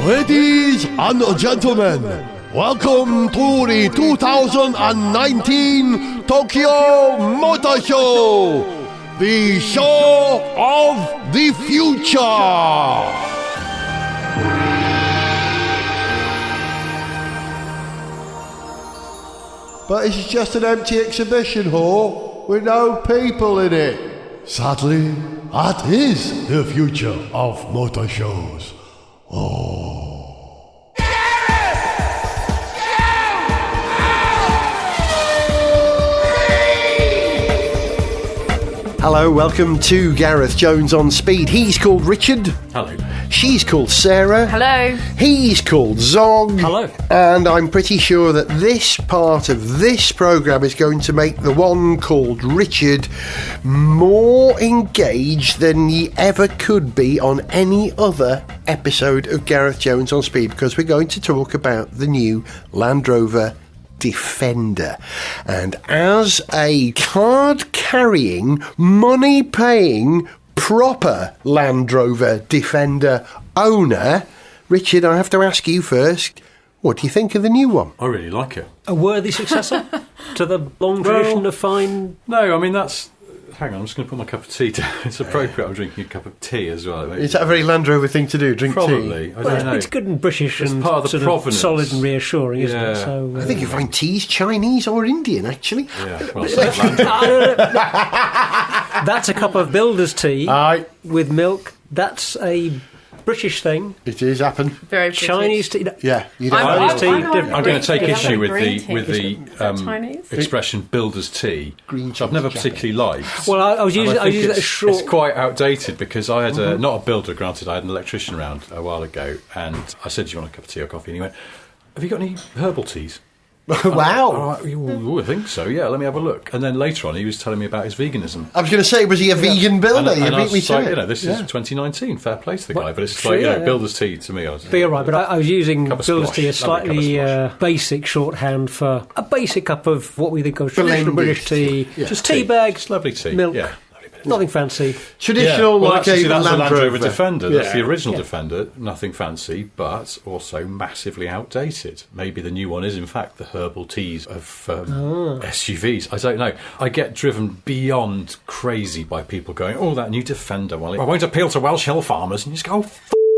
Ladies and gentlemen, welcome to the 2019 Tokyo Motor Show, the show of the future. But it's just an empty exhibition hall with no people in it. Sadly, that is the future of motor shows. Oh. Hello, welcome to Gareth Jones on Speed. He's called Richard. Hello. She's called Sarah. Hello. He's called Zog. Hello. And I'm pretty sure that this part of this programme is going to make the one called Richard more engaged than he ever could be on any other episode of Gareth Jones on Speed, because we're going to talk about the new Land Rover Defender. And as a card-carrying, money-paying, proper Land Rover Defender owner, Richard, I have to ask you first, what do you think of the new one? I really like it. A worthy successor to the long tradition of fine... No, I mean, that's... Hang on, I'm just going to put my cup of tea down. It's appropriate I'm drinking a cup of tea as well. Is that a very Land Rover thing to do, drink Probably. tea? I don't know. It's good and British It's and part of the sort provenance. of solid and reassuring, isn't it? So, I think you find teas Chinese or Indian, actually. Yeah, well, it's like Land Rover. that's a cup of builder's tea Aye, with milk. That's a British thing. it is happen. Very British. Chinese tea... Yeah, you don't I'm- have tea, I'm different. I'm going to take Green issue tea. with Green the tea. with the Is that Chinese? expression "builder's tea," Green which I've tea never jacket. particularly liked. Well, I was And using, I think used that it's, short... it's quite outdated because I had not a builder, granted. I had an electrician around a while ago, and I said, "Do you want a cup of tea or coffee?" And he went, "Have you got any herbal teas?" Wow. Oh, I think so, yeah, let me have a look. And then later on he was telling me about his veganism. I was going to say, was he a vegan builder? You And I beat me was to like, it. you know, this is 2019, fair play to the guy, but it's sure, like, you know, yeah. builder's tea to me. But you're right, but I was using Cup of builder's squash. tea as Lovely cup of slightly squash. basic shorthand for a basic cup of what we think of traditional Blended British tea. tea. Yeah. Just tea bags, Just lovely tea. milk, Yeah. nothing fancy. Traditional, Well, like actually, a that's Land the Land Rover Rover. Defender. That's Yeah. the original Yeah. Defender. Nothing fancy, but also massively outdated. Maybe the new one is, in fact, the herbal teas of SUVs. I don't know. I get driven beyond crazy by people going, "Oh, that new Defender. Well, I won't appeal to Welsh hill farmers." And you just go,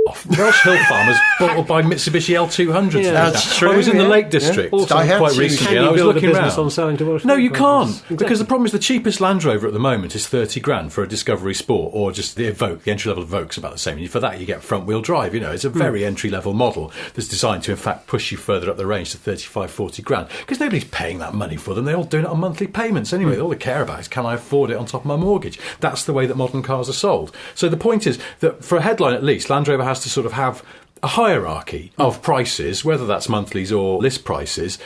off. Welsh hill farmers bought or buy Mitsubishi L200s. Yeah. That's true, I was in the yeah. Lake District Also, I had quite to. recently, Can and you I was build a looking business around. on selling to Welsh No, you farmers? can't, Exactly. because the problem is the cheapest Land Rover at the moment is 30 grand for a Discovery Sport, or just the Evoque. The entry level Evoque's about the same. And for that, you get front wheel drive. You know, it's a very entry level model that's designed to, in fact, push you further up the range to 35, 40 grand. Because nobody's paying that money for them. They're all doing it on monthly payments anyway. All they care about is, can I afford it on top of my mortgage? That's the way that modern cars are sold. So the point is that for a headline at least, Land Rover has to sort of have a hierarchy of prices, whether that's monthlies or list prices,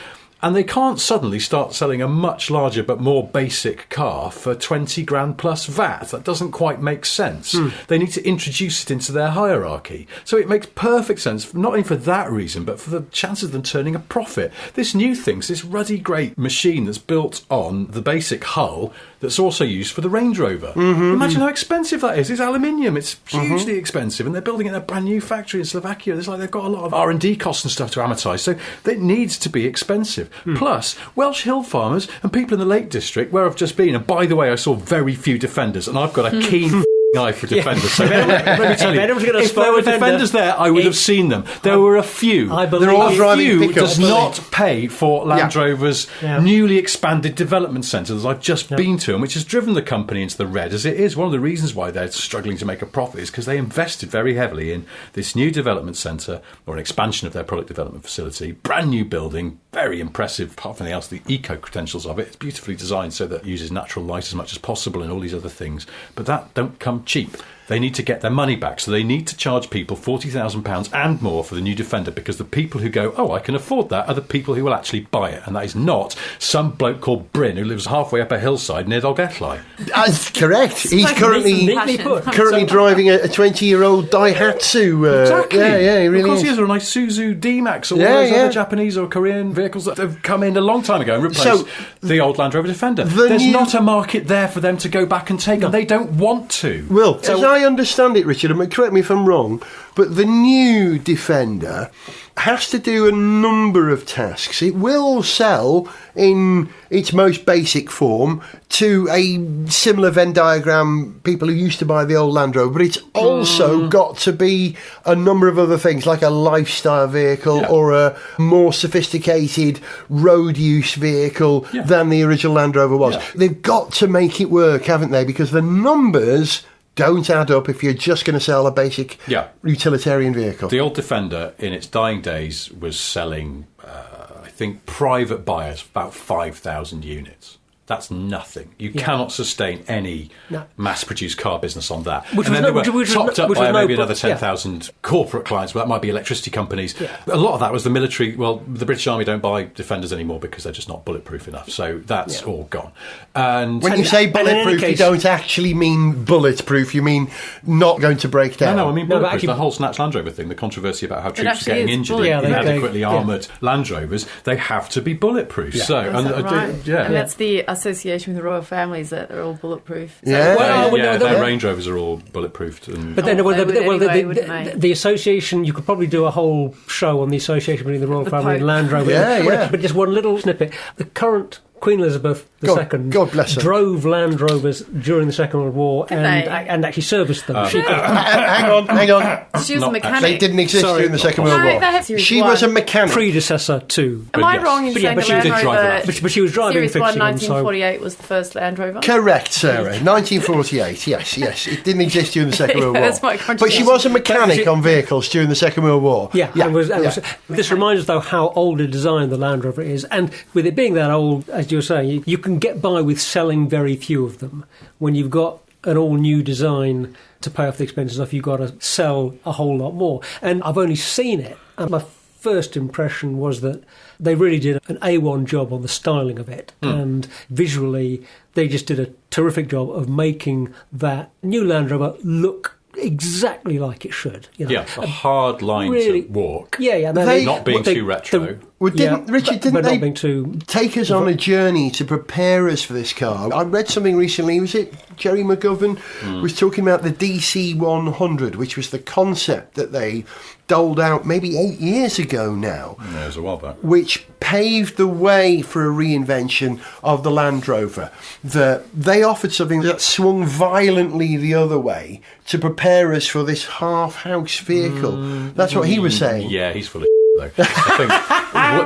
and they can't suddenly start selling a much larger but more basic car for 20 grand plus VAT. That doesn't quite make sense. They need to introduce it into their hierarchy. So it makes perfect sense, not only for that reason, but for the chances of them turning a profit. This new thing's this ruddy great machine that's built on the basic hull that's also used for the Range Rover. Imagine how expensive that is. It's aluminium. It's hugely expensive, and they're building it in a brand new factory in Slovakia. It's like they've got a lot of R&D costs and stuff to amortise, so it needs to be expensive. Plus, Welsh hill farmers and people in the Lake District, where I've just been, and by the way, I saw very few Defenders, and I've got a keen eye for Defenders. So let me tell you, anyone's gonna if spot there were a Defender, Defenders there, I would have seen them. There were a few. I believe They're all you. driving Few pickups, does aren't not pay for Land Yeah. Rover's Yeah. newly expanded development centre that I've just been to, and which has driven the company into the red as it is. One of the reasons why they're struggling to make a profit is because they invested very heavily in this new development centre, or an expansion of their product development facility. Brand new building, very impressive. Apart from anything else, the eco credentials of it, it's beautifully designed so that it uses natural light as much as possible and all these other things. But that don't come cheap. They need to get their money back, so they need to charge people £40,000 and more for the new Defender, because the people who go, "Oh, I can afford that," are the people who will actually buy it, and that is not some bloke called Bryn who lives halfway up a hillside near Dolgethley. That's correct. He's Like currently neatly put. driving a 20-year-old Daihatsu. Exactly. Yeah, he really Of course, is. he has a nice Suzu D-Max or all Yeah, those yeah. other Japanese or Korean vehicles that have come in a long time ago and replaced So, the old Land Rover Defender. the There's new- not a market there for them to go back and take, and they don't want to. Well, as I I understand it, Richard, and correct me if I'm wrong, but the new Defender has to do a number of tasks. It will sell in its most basic form to a similar Venn diagram people who used to buy the old Land Rover, but it's also got to be a number of other things, like a lifestyle vehicle or a more sophisticated road use vehicle than the original Land Rover was. Yeah. They've got to make it work, haven't they? Because the numbers don't add up if you're just going to sell a basic utilitarian vehicle. The old Defender, in its dying days, was selling, I think, private buyers about 5,000 units. That's nothing. You cannot sustain any mass-produced car business on that. Which and then was they were topped up by maybe another 10,000 yeah. corporate clients. Well, that might be electricity companies. Yeah. A lot of that was the military. Well, the British Army don't buy Defenders anymore because they're just not bulletproof enough. So that's all gone. And when you say bulletproof, you don't actually mean bulletproof. You mean not going to break down. No, I mean bulletproof. Actually, the whole Snatch Land Rover thing, the controversy about how troops are getting injured in inadequately armoured Land Rovers, they have to be bulletproof. Yeah. So, and that's the association with the royal families that they're all bulletproof. So their Range Rovers are all bulletproofed. But then, the association, you could probably do a whole show on the association between the royal family and Land Rover. But just one little snippet. The current Queen Elizabeth II God bless her. drove Land Rovers during the Second World War and actually serviced them. Hang on. She was a mechanic. They didn't exist during the Second World War. She was a mechanic. Predecessor to. Am I wrong in saying the Land Rover? But she was driving Series 1, fiction. 1948 was the first Land Rover? Correct, Sarah. 1948, yes. It didn't exist during the Second World War. That's my but she was a mechanic on vehicles during the Second World War. This reminds us, though, how old a design the Land Rover is. And with it being that old, as you were saying, you can get by with selling very few of them. When you've got an all-new design to pay off the expenses off, you've got to sell a whole lot more. And I've only seen it, and my first impression was that they really did an A1 job on the styling of it. And visually, they just did a terrific job of making that new Land Rover look exactly like it should. A hard line to walk. Not being too retro. Richard, didn't they take us on a journey to prepare us for this car? I read something recently, was it Jerry McGovern was talking about the DC100, which was the concept that they doled out maybe 8 years ago now. Yeah, it was a while back. Which paved the way for a reinvention of the Land Rover. They offered something that swung violently the other way to prepare us for this half-house vehicle. That's what he was saying. Yeah, he's full of though.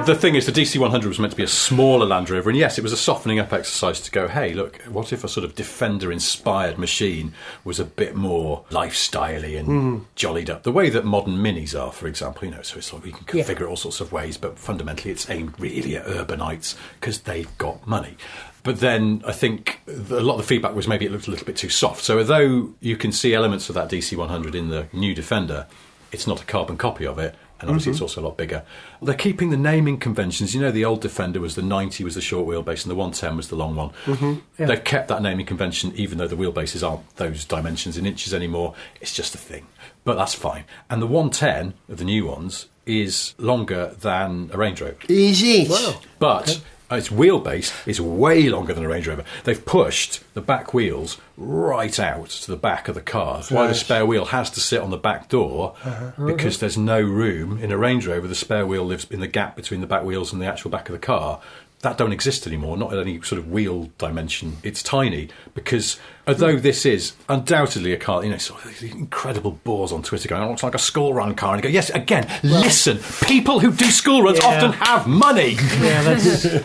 The thing is, the DC100 was meant to be a smaller Land Rover, and yes, it was a softening up exercise to go, hey, look, what if a sort of Defender-inspired machine was a bit more lifestyle-y and jollied up, the way that modern Minis are, for example, so it's like we can configure it all sorts of ways, but fundamentally it's aimed really at urbanites because they've got money. But then I think a lot of the feedback was maybe it looked a little bit too soft. So although you can see elements of that DC100 in the new Defender, it's not a carbon copy of it. And obviously it's also a lot bigger. They're keeping the naming conventions. The old Defender was the 90 was the short wheelbase and the 110 was the long one. They've kept that naming convention, even though the wheelbases aren't those dimensions in inches anymore. It's just a thing. But that's fine. And the 110 of the new ones is longer than a Range Rover. Is it? Wow. But its wheelbase is way longer than a Range Rover. They've pushed the back wheels right out to the back of the car. That's why the spare wheel has to sit on the back door because there's no room. In a Range Rover, the spare wheel lives in the gap between the back wheels and the actual back of the car. That don't exist anymore, not at any sort of wheel dimension. It's tiny because although this is undoubtedly a car, sort of these incredible bores on Twitter going, it looks like a school run car. And you go, yes, again, listen, people who do school runs often have money.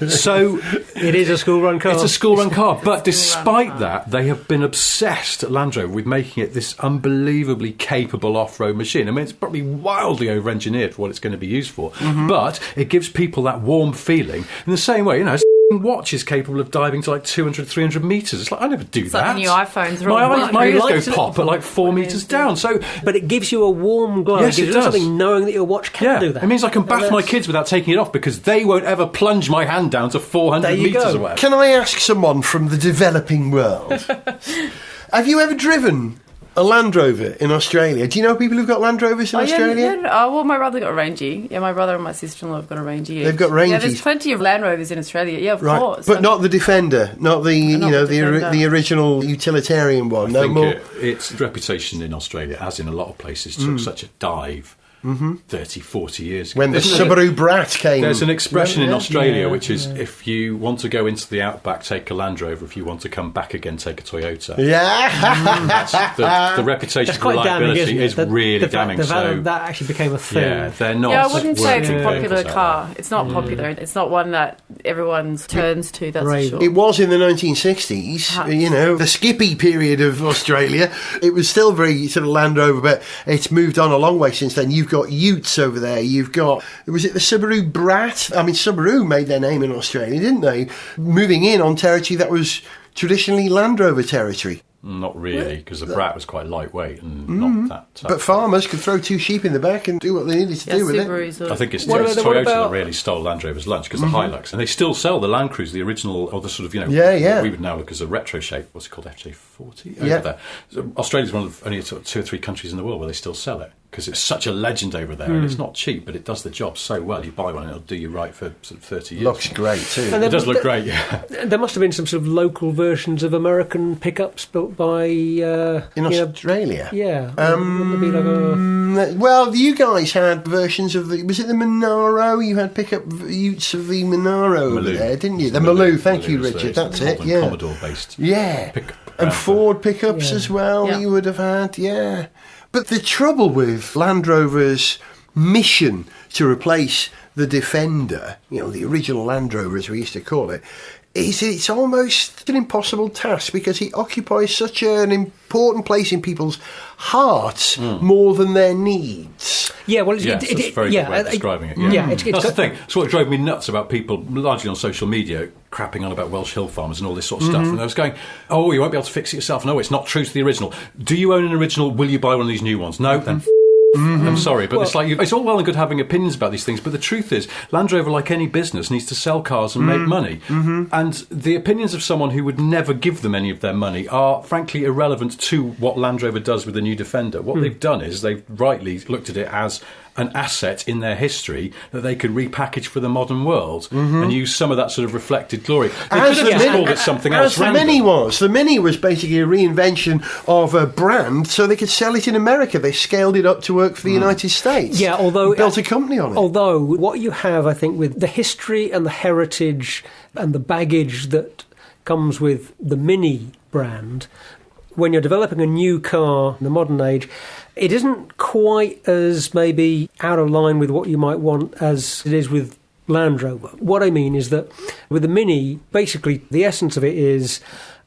So it is a school run car. It's a school run car. But despite that, they have been obsessed at Land Rover with making it this unbelievably capable off-road machine. I mean, it's probably wildly over-engineered for what it's going to be used for. But it gives people that warm feeling in the same way, a watch is capable of diving to like 200, 300 metres. It's like, I never do that. Like the new iPhones are my ears go pop at like 4 metres down. But it gives you a warm glow. Yes, it gives you something knowing that your watch can do that. It means I can bath my kids without taking it off because they won't ever plunge my hand down to 400 metres away. Can I ask someone from the developing world, have you ever driven a Land Rover in Australia. Do you know people who've got Land Rovers in Australia? Yeah. Well, my brother got a Rangie. Yeah, my brother and my sister-in-law have got a Rangie. They've got Rangies. Yeah, there's plenty of Land Rovers in Australia. Yeah, of course. But not the Defender, not the the original utilitarian one. I think its reputation in Australia, as in a lot of places, took such a dive 30, 40 years ago. When the Subaru Brat came. There's an expression in Australia which is, if you want to go into the outback, take a Land Rover. If you want to come back again, take a Toyota. Yeah. The reputation for reliability is really damning. That actually became a thing. Yeah, they're not. Yeah, I wouldn't say it's a working popular vehicles car. like It's not popular. It's not one that everyone turns to, that's for sure. It was in the 1960s, you know, the Skippy period of Australia. It was still very sort of Land Rover, but it's moved on a long way since then. You've got Utes over there. You've got, was it the Subaru Brat? I mean, Subaru made their name in Australia, didn't they? Moving in on territory that was traditionally Land Rover territory. Not really, because the Brat was quite lightweight and not that tough. But farmers could throw two sheep in the back and do what they needed to do with it. I think it's Toyota that really stole Land Rover's lunch, because the Hilux, and they still sell the Land Cruiser, the original, or the sort of, you know, what we would now look as a retro shape. What's it called, FJ40? Over there. So Australia's one of only 2 or 3 countries in the world where they still sell it, because it's such a legend over there, and it's not cheap, but it does the job so well. You buy one and it'll do you right for sort of 30 years. Looks great too. It does look great, yeah. There must have been some sort of local versions of American pickups built by... in Australia? Yeah. Well, you guys had versions of was it the Monaro? You had pickup utes of the Monaro over there, didn't you? The Maloo, thank you, Richard, that's it, yeah. Commodore-based pickup. And Ford pickups as well, you would have had, But the trouble with Land Rover's mission to replace the Defender, you know, the original Land Rover as we used to call it, is it's almost an impossible task, because it occupies such an important place in people's hearts more than their needs. Yeah, well, that's a very good way of describing it. Yeah, that's the thing. That's what drove me nuts about people, largely on social media, crapping on about Welsh hill farmers and all this sort of stuff. And I was going, oh, you won't be able to fix it yourself. No, it's not true to the original. Do you own an original? Will you buy one of these new ones? No, then I'm sorry, but it's like it's all well and good having opinions about these things, but the truth is, Land Rover, like any business, needs to sell cars and make money. And the opinions of someone who would never give them any of their money are, frankly, irrelevant to what Land Rover does with the new Defender. What they've done is they've rightly looked at it as an asset in their history that they could repackage for the modern world and use some of that sort of reflected glory. They could have just called it something else. As the Mini was. The Mini was basically a reinvention of a brand so they could sell it in America. They scaled it up to work for the United States. Yeah, although... built a company on it. Although what you have, I think, with the history and the heritage and the baggage that comes with the Mini brand, when you're developing a new car in the modern age, it isn't quite as maybe out of line with what you might want as it is with Land Rover. What I mean is that with the Mini, basically the essence of it is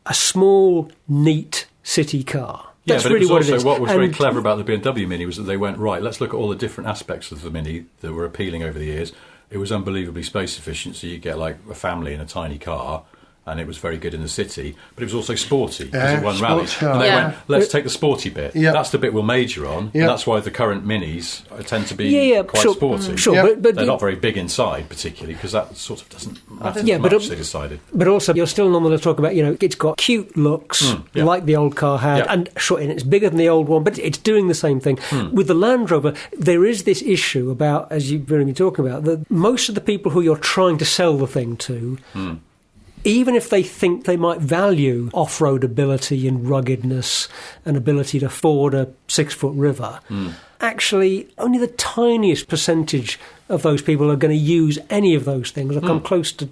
a small, neat city car. That's really what it is. What was very clever about the BMW Mini was that they went, right, let's look at all the different aspects of the Mini that were appealing over the years. It was unbelievably space efficient, so you get like a family in a tiny car, and it was very good in the city, but it was also sporty because it won rallies. And they went, let's take the sporty bit. That's the bit we'll major on, and that's why the current Minis tend to be quite sporty. Sure, but they're not very big inside, particularly, because that sort of doesn't matter much, they decided. But also, you're still normally talking about, you know, it's got cute looks, like the old car had, and sure, and it's bigger than the old one, but it's doing the same thing. With the Land Rover, there is this issue about, as you've been talking about, that most of the people who you're trying to sell the thing to, even if they think they might value off-road ability and ruggedness and ability to ford a 6-foot river, actually only the tiniest percentage of those people are going to use any of those things or come close to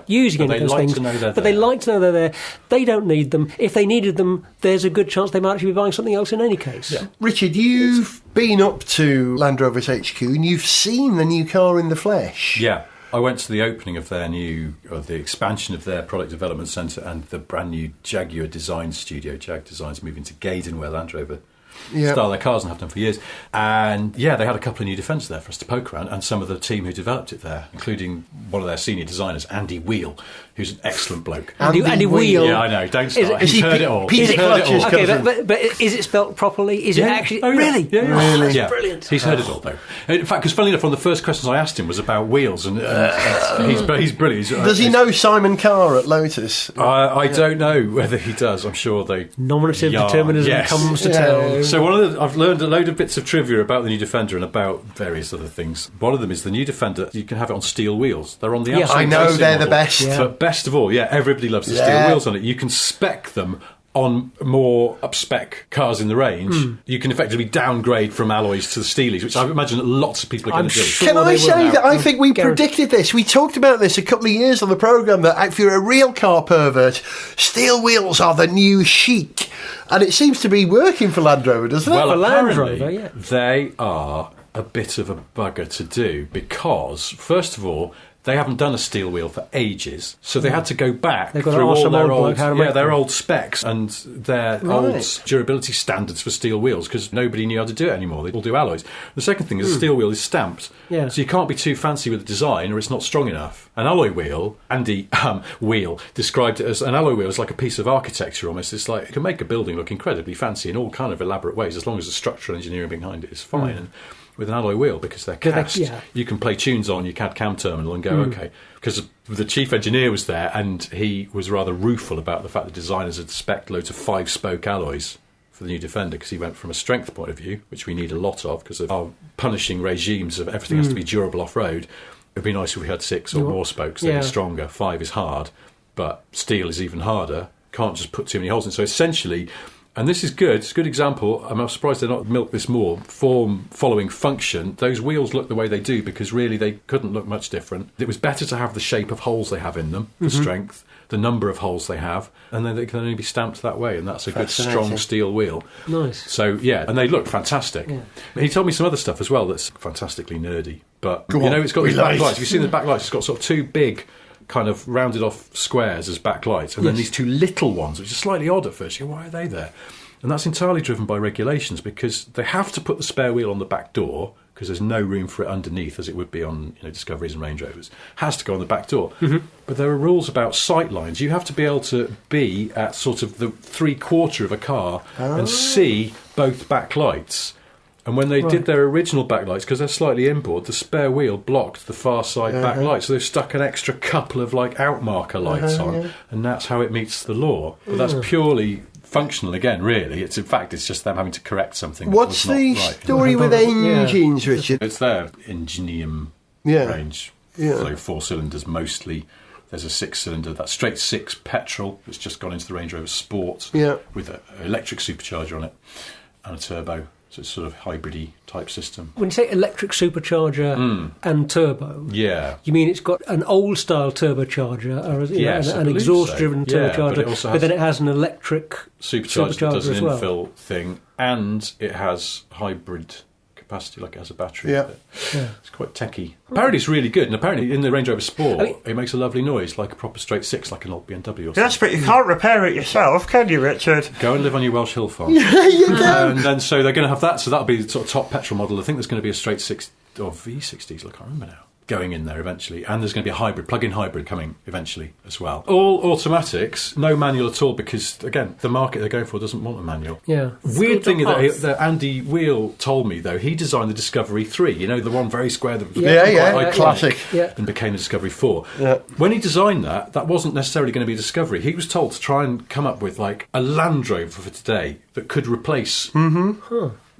using any of those things. But they like to know they're there. They don't need them. If they needed them, there's a good chance they might actually be buying something else in any case. Yeah. Richard, you've been up to Land Rover's HQ and you've seen the new car in the flesh. Yeah. I went to the opening of the expansion of their product development centre and the brand new Jaguar design studio. Jag Design's moving to Gaydon, where Land Rover style their cars and have done for years. And yeah, they had a couple of new Defenders there for us to poke around, and some of the team who developed it there, including one of their senior designers, Andy Wheel, who's an excellent bloke. Andy Wheel. Yeah, I know. Don't start. Is He's he heard it all. Peter He's heard it all. Okay, but is it spelt properly? Is it actually... Oh, yeah. Really? Yeah, yeah. Really? Yeah. Brilliant. He's heard it all, though. In fact, because funnily enough, one of the first questions I asked him was about wheels, and he's brilliant. Does he know Simon Carr at Lotus? I don't know whether he does. I'm sure they... Nominative determinism comes to town. So I've learned a load of bits of trivia about the new Defender and about various other things. One of them is the new Defender, you can have it on steel wheels. They're on the outside. I know, they're the model. best. Yeah. But best of all, everybody loves the steel wheels on it. You can spec them on more up-spec cars in the range. You can effectively downgrade from alloys to the steelies, which I imagine that lots of people are going to do. sure Can I they say will. that I think we Gareth. predicted this? We talked about this a couple of years on the programme, that if you're a real car pervert, steel wheels are the new chic. And it seems to be working for Land Rover, doesn't it? Well, For Land apparently, Rover, yeah. they are a bit of a bugger to do because, first of all, they haven't done a steel wheel for ages, so they had to go back They've got through to ask all some their old old, bloke how to make their them. old specs and their old durability standards for steel wheels because nobody knew how to do it anymore. They all do alloys. The second thing is a steel wheel is stamped, Yeah. so you can't be too fancy with the design or it's not strong enough. An alloy wheel, Andy Wheel described it as an alloy wheel is like a piece of architecture almost. It's like it can make a building look incredibly fancy in all kind of elaborate ways as long as the structural engineering behind it is fine. And with an alloy wheel, because they're cast, you can play tunes on your CAD CAM terminal and go, okay. Because the chief engineer was there and he was rather rueful about the fact that designers had spec'd loads of 5-spoke alloys for the new Defender because he went from a strength point of view, which we need a lot of because of our punishing regimes of everything has to be durable off-road. It'd be nice if we had 6 or more spokes. They're stronger. 5 is hard, but steel is even harder. Can't just put too many holes in. So essentially... And this is good. It's a good example. I'm surprised they're not milked this more. Form following function. Those wheels look the way they do because really they couldn't look much different. It was better to have the shape of holes they have in them, the strength, the number of holes they have, and then they can only be stamped that way. And that's a good, strong steel wheel. Nice. So, and they look fantastic. Yeah. He told me some other stuff as well that's fantastically nerdy. But, it's got these backlights. Have you seen the backlights? It's got sort of 2 big... kind of rounded off squares as backlights and then these 2 little ones which are slightly odd at first. You go, why are they there? And that's entirely driven by regulations because they have to put the spare wheel on the back door because there's no room for it underneath as it would be on Discoveries and Range Rovers. Has to go on the back door. But there are rules about sight lines. You have to be able to be at sort of the 3/4 of a car and see both backlights. And when they did their original backlights, because they're slightly inboard, the spare wheel blocked the far side backlight, so they've stuck an extra couple of outmarker lights on, and that's how it meets the law. But that's purely functional again, really. It's just them having to correct something. What's the story with engines, Richard? It's their Ingenium range. So 4 cylinders mostly. There's a 6-cylinder, that's straight 6 petrol that's just gone into the Range Rover Sport with an electric supercharger on it and a turbo. So it's sort of hybrid-y type system. When you say electric supercharger and turbo, you mean it's got an old-style turbocharger or an exhaust-driven turbocharger, but then it has an electric supercharger that does an as well. infill thing, and it has hybrid capacity, like it has a battery. It's quite techy. Apparently it's really good, and apparently in the Range Rover Sport it makes a lovely noise, like a proper straight 6, like an old BMW or something. Yes, but you can't repair it yourself, can you, Richard? Go and live on your Welsh hill farm. You can. And then so they're going to have that, so that'll be the sort of top petrol model. I think there's going to be a straight 6 or V60s, I can't remember now, going in there eventually, and there's going to be a hybrid, plug-in hybrid coming eventually as well. All automatics, no manual at all, because again the market they're going for doesn't want a manual. Weird thing that Andy Wheel told me though, he designed the Discovery 3, the one very square that was quite classic, and became the Discovery 4. When he designed that wasn't necessarily going to be a Discovery. He was told to try and come up with like a Land Rover for today that could replace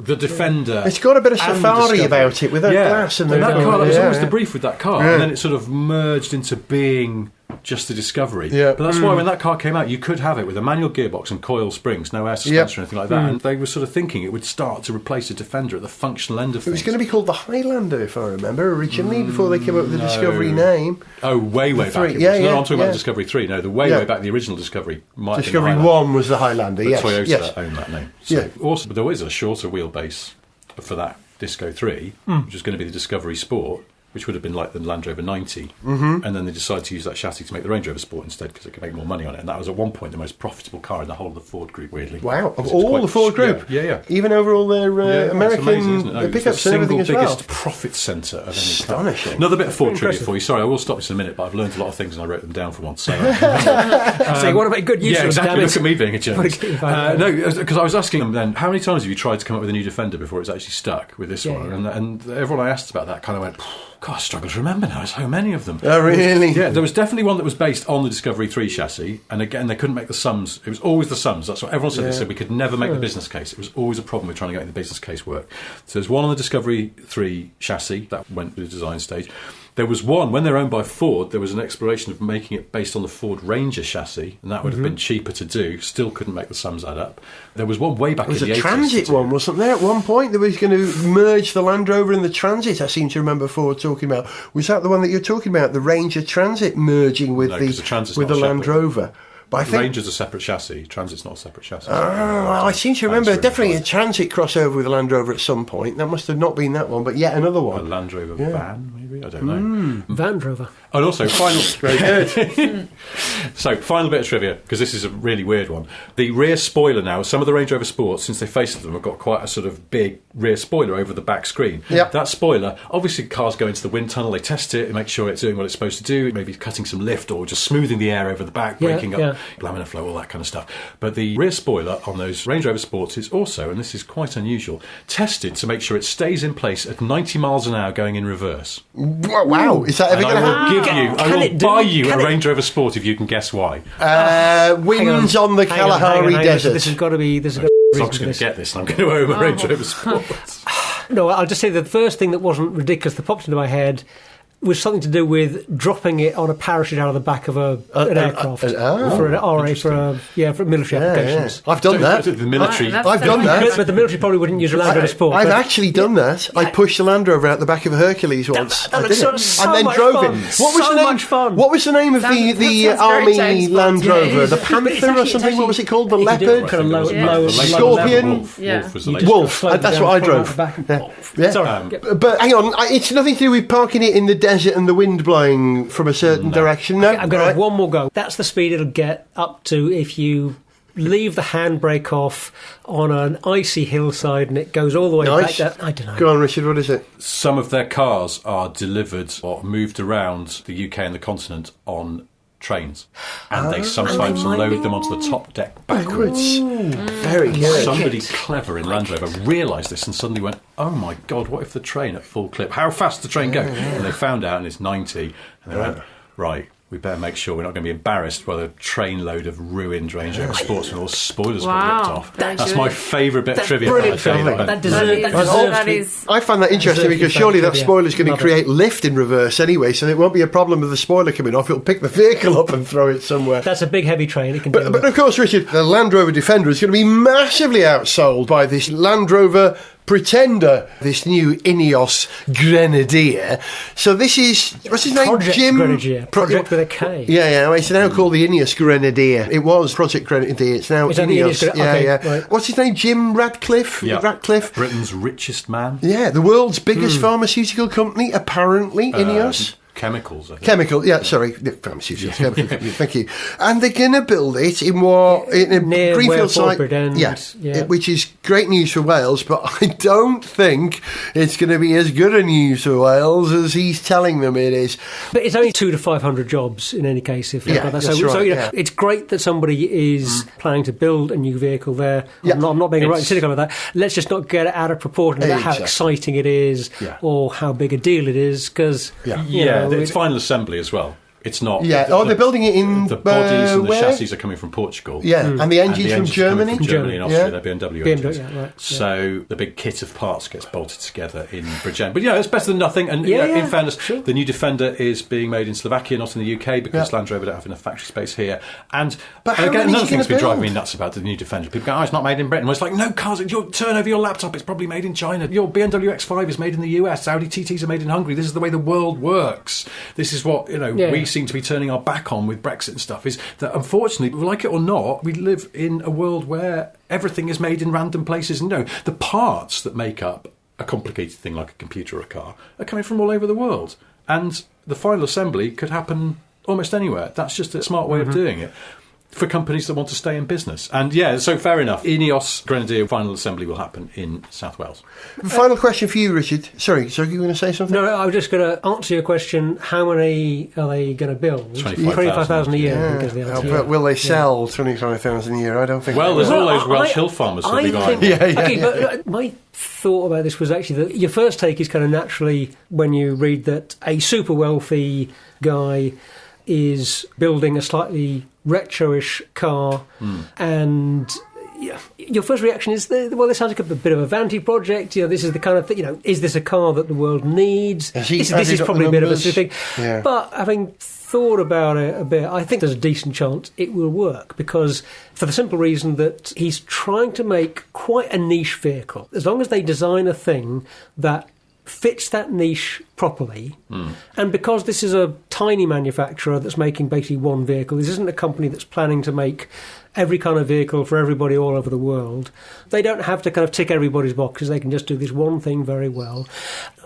the Defender. It's got a bit of and safari about it with that glass and that car. That was always the brief. brief with that car, and then it sort of merged into being just the Discovery. Yeah. But that's why when that car came out, you could have it with a manual gearbox and coil springs, no air suspension or anything like that. And they were sort of thinking it would start to replace a Defender at the functional end of things. It was going to be called the Highlander, if I remember, originally, before they came up with the Discovery name. Oh, way back. I'm talking about the Discovery 3. No, the way back, the original Discovery might Discovery have been 1 was the Highlander, but yes. Toyota owned that name. So also, but there is a shorter wheelbase for that Disco 3, which is going to be the Discovery Sport, which would have been like the Land Rover 90, and then they decided to use that chassis to make the Range Rover Sport instead because they could make more money on it. And that was at one point the most profitable car in the whole of the Ford Group, weirdly. Wow, of all the Ford Group? Yeah. Even over all their American amazing, isn't it? No, pickups and everything as well? biggest profit centre of any car. Astonishing. Another bit of Ford trivia for you. Sorry, I will stop this in a minute, but I've learned a lot of things and I wrote them down for once. So, So you want to make good use of them, exactly. damn it. Look at me being a journalist. No, because I was asking them then, how many times have you tried to come up with a new Defender before it's actually stuck with this one? Yeah. And everyone I asked about that kind of went, God, I struggle to remember now. There's so many of them. Oh, really? Yeah, there was definitely one that was based on the Discovery 3 chassis, and again, they couldn't make the sums. It was always the sums. That's what everyone said. They said we could never make the business case. It was always a problem with trying to get the business case work. So there's one on the Discovery 3 chassis that went through the design stage. There was one, when they're owned by Ford, there was an exploration of making it based on the Ford Ranger chassis, and that would have been cheaper to do, still couldn't make the sums add up. There was one way back in the 80s. There was a Transit one, wasn't there, at one point? They was going to merge the Land Rover and the Transit, I seem to remember Ford talking about. Was that the one that you're talking about, the Ranger Transit merging with the Land Rover? But I think Ranger's a separate chassis. Transit's not a separate chassis. Well, I seem to remember definitely a Transit crossover with a Land Rover at some point. That must have not been that one, but yet another one. A Land Rover van, maybe? I don't know. Van Rover. And also, final... Very good. So, final bit of trivia, because this is a really weird one. The rear spoiler now, some of the Range Rover Sports, since they faced them, have got quite a sort of big rear spoiler over the back screen. Yep. That spoiler, obviously cars go into the wind tunnel, they test it, make sure it's doing what it's supposed to do, maybe cutting some lift or just smoothing the air over the back, breaking up laminar flow, all that kind of stuff. But the rear spoiler on those Range Rover Sports is also, and this is quite unusual, tested to make sure it stays in place at 90 miles an hour going in reverse. Wow, is that ever going to happen? I will buy you a Range Rover Sport if you can guess why. Winds on the Kalahari Desert. This has got to be. I'm going to get this and I'm going to own a Range Rover Sport. No, I'll just say that the first thing that wasn't ridiculous that popped into my head was something to do with dropping it on a parachute out of the back of an aircraft for an RA for military applications. I've done that. The military. I've done that. But the military probably wouldn't use a Land Rover Sport. I've actually done that. I pushed the Land Rover out the back of a Hercules once. That looks so and then much drove fun. it. What was so the name? Much fun. What was the name of the sounds very Army James Land Bond, Rover? yeah. The Panther or something? What was it called? The Leopard? Kind of low Scorpion? Wolf was the latest. Wolf. That's what I drove. Yeah. Sorry. But hang on, it's nothing to do with parking it in the desert and the wind blowing from a certain direction. No, I'm going to have one more go. That's the speed it'll get up to if you leave the handbrake off on an icy hillside and it goes all the way back there. I don't know. Go on, Richard, what is it? Some of their cars are delivered or moved around the UK and the continent on trains, and they sometimes load them onto the top deck backwards. Very good. Somebody clever in Land Rover realised this and suddenly went, oh my God, what if the train at full clip, how fast the train go? And they found out and it's 90, and they went, right, we better make sure we're not going to be embarrassed by the trainload of ruined Range Rover Sports and all the spoilers got ripped off. That's my favourite bit of trivia. Brilliant. That deserves I find that interesting because surely that spoiler's going to create lift in reverse anyway, so it won't be a problem with the spoiler coming off. It'll pick the vehicle up and throw it somewhere. That's a big heavy train. It can but of course, Richard, the Land Rover Defender is going to be massively outsold by this Land Rover Pretender, this new Ineos Grenadier. So this is, what's his name? Project Jim Grenadier. Project with a K. Yeah. It's now called the Ineos Grenadier. It was Project Grenadier. It's now Ineos. Right. What's his name? Jim Radcliffe. Yeah. Radcliffe. Britain's richest man. Yeah, the world's biggest pharmaceutical company, apparently, Ineos. Chemicals, I think. Pharmaceutical chemical company, thank you. And they're going to build it in a near greenfield site, yeah, which is great news for Wales, but I don't think it's going to be as good a news for Wales as he's telling them it is. But it's only 200 to 500 jobs in any case. If like that. That's So right, it's great that somebody is planning to build a new vehicle there. Yeah. I'm not being right cynical about that. Let's just not get it out of proportion about how Exactly. exciting it is or how big a deal it is, because it's final assembly as well. It's not. Yeah. They're building it in the bodies and the where? chassis are coming from Portugal. Yeah, and the engines from Germany. From Germany and Austria, they're BMW engines. Right, so the big kit of parts gets bolted together in Bridgend. But it's better than nothing. And in fairness, the new Defender is being made in Slovakia, not in the UK, because Land Rover don't have enough factory space here. And again, another thing that's been driving me nuts about the new Defender. People go, it's not made in Britain. Well, it's like, no, cars, you turn over your laptop, it's probably made in China. Your BMW X5 is made in the US. Audi TTs are made in Hungary. This is the way the world works. This is what we seem to be turning our back on with Brexit and stuff, is that unfortunately, like it or not, we live in a world where everything is made in random places. And the parts that make up a complicated thing like a computer or a car are coming from all over the world. And the final assembly could happen almost anywhere. That's just a smart way of doing it for companies that want to stay in business. And so fair enough. Ineos Grenadier final assembly will happen in South Wales. Final question for you, Richard. Sorry, you were going to say something? No, I was just going to answer your question. How many are they going to build? 25,000 a year. Yeah. Because the answer, But will they sell 25,000 a year? I don't think. Well, they there's will. all those Welsh hill farmers who'll be buying. But my thought about this was actually that your first take is kind of naturally when you read that a super wealthy guy is building a slightly retro-ish car, and your first reaction is, this sounds like a bit of a vanity project. This is the kind of thing. Is this a car that the world needs? This is probably a bit of a thing. Yeah. But having thought about it a bit, I think there's a decent chance it will work, because for the simple reason that he's trying to make quite a niche vehicle. As long as they design a thing that fits that niche properly, and because this is a tiny manufacturer that's making basically one vehicle, this isn't a company that's planning to make every kind of vehicle for everybody all over the world. They don't have to kind of tick everybody's boxes. They can just do this one thing very well.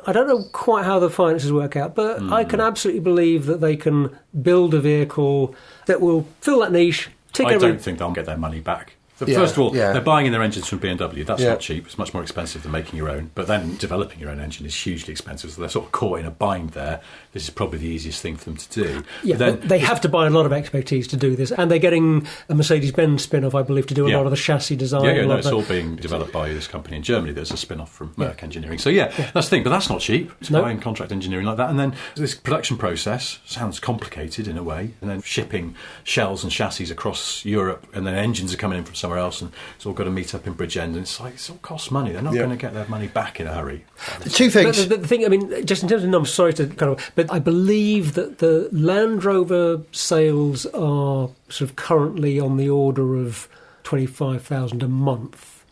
I don't know quite how the finances work out, but I can absolutely believe that they can build a vehicle that will fill that niche. I don't think they'll get their money back. First of all, they're buying in their engines from BMW. That's not cheap. It's much more expensive than making your own. But then developing your own engine is hugely expensive. So they're sort of caught in a bind there. This is probably the easiest thing for them to do. Yeah, but they have to buy a lot of expertise to do this. And they're getting a Mercedes-Benz spin-off, I believe, to do a lot of the chassis design. It's all being developed by this company in Germany. There's a spin-off from Merck Engineering. So, that's the thing. But that's not cheap, to buy in contract engineering like that. And then this production process sounds complicated in a way. And then shipping shells and chassis across Europe, and then engines are coming in from somewhere else, and it's all got to meet up in Bridgend, and it's all costs money. They're not going to get their money back in a hurry. Two things. But the thing, just in terms of numbers, sorry to kind of, but I believe that the Land Rover sales are sort of currently on the order of 25,000 a month.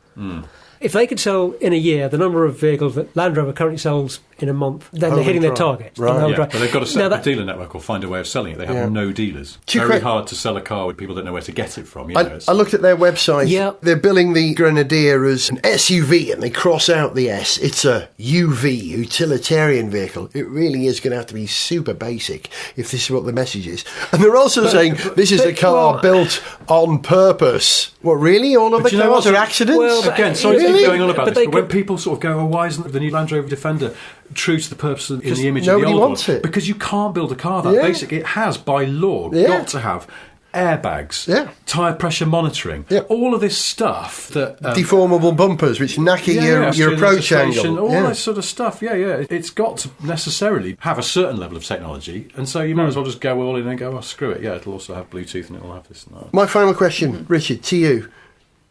If they could sell in a year the number of vehicles that Land Rover currently sells in a month, then they're hitting their target. Right. But they've got to set up a dealer network or find a way of selling it. They have no dealers. Very hard to sell a car when people don't know where to get it from. I looked at their website. Yeah. They're billing the Grenadier as an SUV, and they cross out the S. It's a UV, utilitarian vehicle. It really is going to have to be super basic if this is what the message is. And they're also saying this is a car built on purpose. What, really? All of the cars are accidents? Well, again, sorry to keep going on about this, but when people sort of go, why isn't the new Land Rover Defender true to the purpose in the image of the old wants one? it. Because you can't build a car that basic. It has, by law, got to have airbags, tyre pressure monitoring, all of this stuff that... deformable bumpers, which knacker your approach angle. All that sort of stuff, It's got to necessarily have a certain level of technology, and so you might as well just go all in and go, screw it, it'll also have Bluetooth and it'll have this and that. My final question, Richard, to you.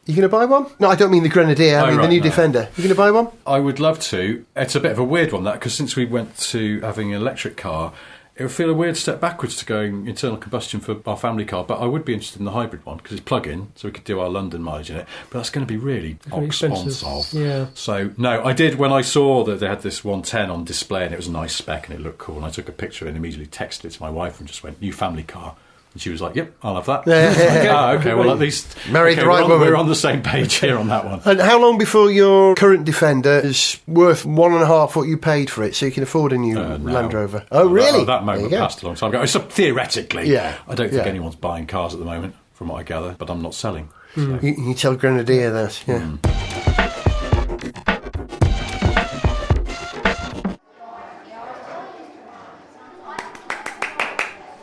You going to buy one? No, I don't mean the Grenadier, I mean the new Defender. You going to buy one? I would love to. It's a bit of a weird one, that, because since we went to having an electric car, it would feel a weird step backwards to going internal combustion for our family car, but I would be interested in the hybrid one, because it's plug-in, so we could do our London mileage in it, but that's going to be really expensive. Yeah. So, no, I did, when I saw that they had this 110 on display, and it was a nice spec, and it looked cool, and I took a picture and immediately texted it to my wife and just went, new family car. And she was like, yep, I'll have that. Okay, well, at least... Married the right woman. We're on the same page here on that one. And how long before your current Defender is worth 1.5 what you paid for it, so you can afford a new Land Rover? Oh, really? That moment passed a long time ago. So, theoretically, I don't think anyone's buying cars at the moment, from what I gather, but I'm not selling. So. You tell Grenadier that,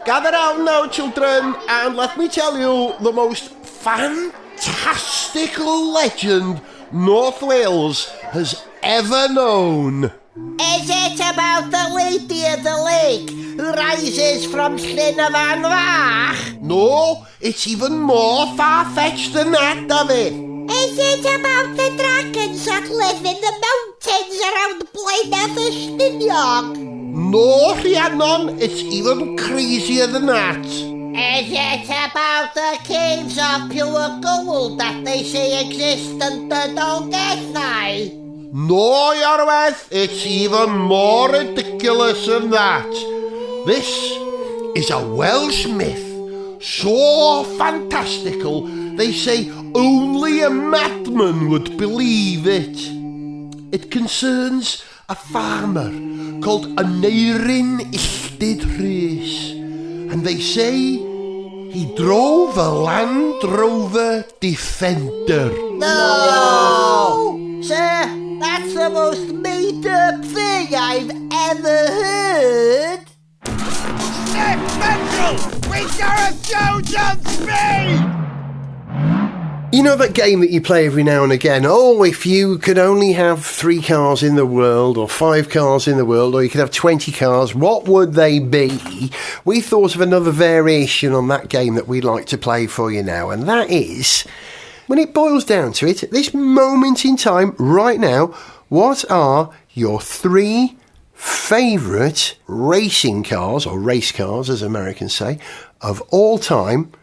Gather round now, children, and let me tell you the most fantastical legend North Wales has ever known. Is it about the Lady of the Lake who rises from Llyn y Fan Fach? No, it's even more far-fetched than that, David. Is it about the dragons that live in the mountains around Blaenau Festiniog? No, Rhiannon, it's even crazier than that. Is it about the caves of pure gold that they say exist under Dolgellau? No, Iorwerth, it's even more ridiculous than that. This is a Welsh myth, so fantastical, they say only a madman would believe it. It concerns a farmer called Aneurin Illtyd Rhys, and they say he drove a Land Rover Defender. No! Sir, that's the most made-up thing I've ever heard. Sniff Petrol with Gareth Jones on speed! You know that game that you play every now and again? Oh, if you could only have 3 cars in the world, or 5 cars in the world, or you could have 20 cars, what would they be? We thought of another variation on that game that we'd like to play for you now, and that is, when it boils down to it, at this moment in time, right now, what are your 3 favourite racing cars, or race cars as Americans say, of all time,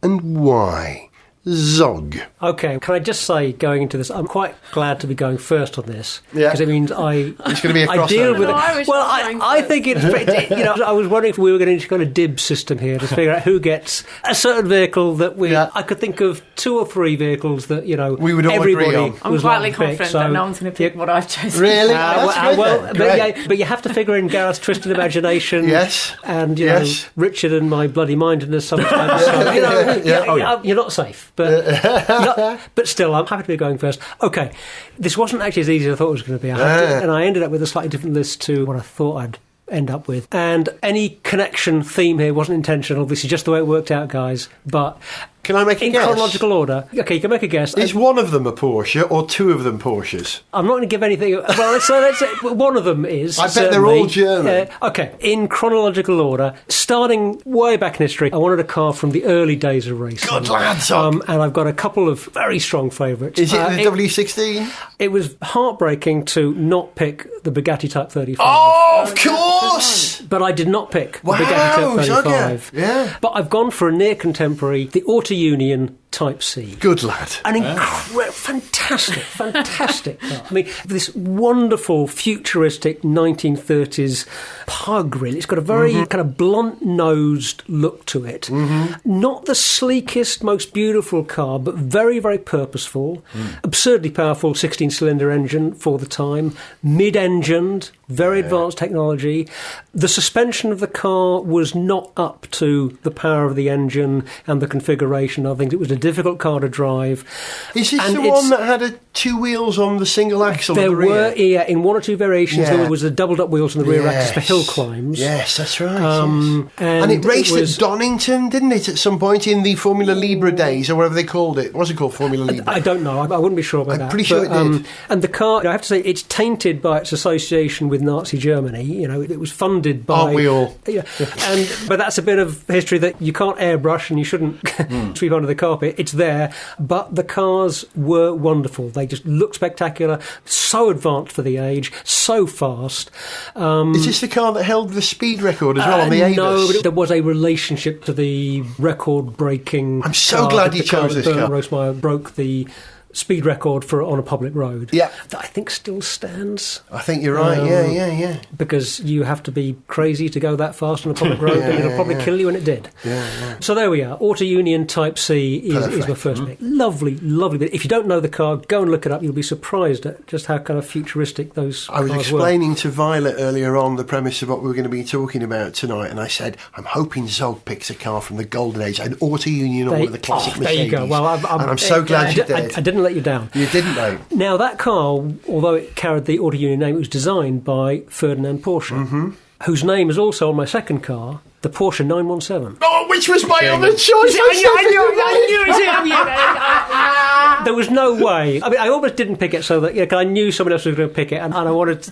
and why? Zog. Okay, can I just say, going into this, I'm quite glad to be going first on this. Yeah. Because it means It's going to be a I deal crossover. with No, it. Well, I think it's, I was wondering if we were going to kind of dib system here to figure out who gets a certain vehicle that we. Yeah. I could think of 2 or 3 vehicles that, We would all everybody agree on. I'm was quietly like to pick, confident so that no one's going to pick what I've chosen. Really? That's good then. but you have to figure in Gareth's twisted imagination. Yes. And, you Yes. know, Richard and my bloody mindedness sometimes. So, you know, you're not safe. But still, I'm happy to be going first. Okay, this wasn't actually as easy as I thought it was going to be. And I ended up with a slightly different list to what I thought I'd end up with. And any connection theme here wasn't intentional. This is just the way it worked out, guys. But Can I make a in guess? chronological order, okay, you can make a guess. Is one of them a Porsche or 2 of them Porsches? I'm not going to give anything. Well, let's say one of them is. I bet certainly. they're all German. Okay, in chronological order, starting way back in history, I wanted a car from the early days of racing. Good lad, son. And I've got a couple of very strong favourites. Is it the W16? It was heartbreaking to not pick the Bugatti Type 35. Oh, of course! But I did not pick Wow, the Bugatti Type 35. okay, yeah. But I've gone for a near contemporary, the Auto Union Type C. Good lad. An fantastic car. I mean, this wonderful, futuristic 1930s pug, really. It's got a very kind of blunt-nosed look to it. Not the sleekest, most beautiful car, but very, very purposeful. Absurdly powerful 16-cylinder engine for the time. Mid-engined, very advanced technology. The suspension of the car was not up to the power of the engine and the configuration of things. It was a difficult car to drive. Is this And the it's- one that had 2 wheels on the single axle There at the rear? were, in 1 or 2 variations, Yeah. there was a doubled-up wheels on the rear axis for Yes. hill climbs. Yes, that's right. Um, yes. And it raced at Donington, didn't it, at some point in the Formula Libre days, or whatever they called it? Was it called Formula Libre? I don't know. I wouldn't be sure about I'm that. pretty sure it did. And the car, I have to say, it's tainted by its association with Nazi Germany. You know, it was funded by. Aren't we all? Yeah. But that's a bit of history that you can't airbrush and you shouldn't sweep under the carpet. It's there, but the cars were wonderful. They just looked spectacular. So advanced for the age. So fast. Is this the car that held the speed record as well on the Avis? No, but there was a relationship to the record-breaking. I'm so car glad that you the car chose that this Bernd car. Rosemeyer broke the speed record for on a public road. Yeah. That I think still stands. I think you're right, yeah. Because you have to be crazy to go that fast on a public road, and it'll probably kill you, and it did. So there we are. Auto Union Type C is my first pick. Lovely bit. If you don't know the car, go and look it up. You'll be surprised at just how kind of futuristic those I was cars were. explaining to Violet earlier on the premise of what we were going to be talking about tonight, and I said, I'm hoping Zog picks a car from the golden age, an Auto Union or one of the classic there Mercedes. you go. Well, I'm so glad you did. I didn't let you down. You didn't, though. Now, that car, although it carried the Auto Union name, it was designed by Ferdinand Porsche, whose name is also on my second car, the Porsche 917. Oh, which was my other choice. There was no way. I mean, I almost didn't pick it so that I knew someone else was going to pick it, and I wanted to,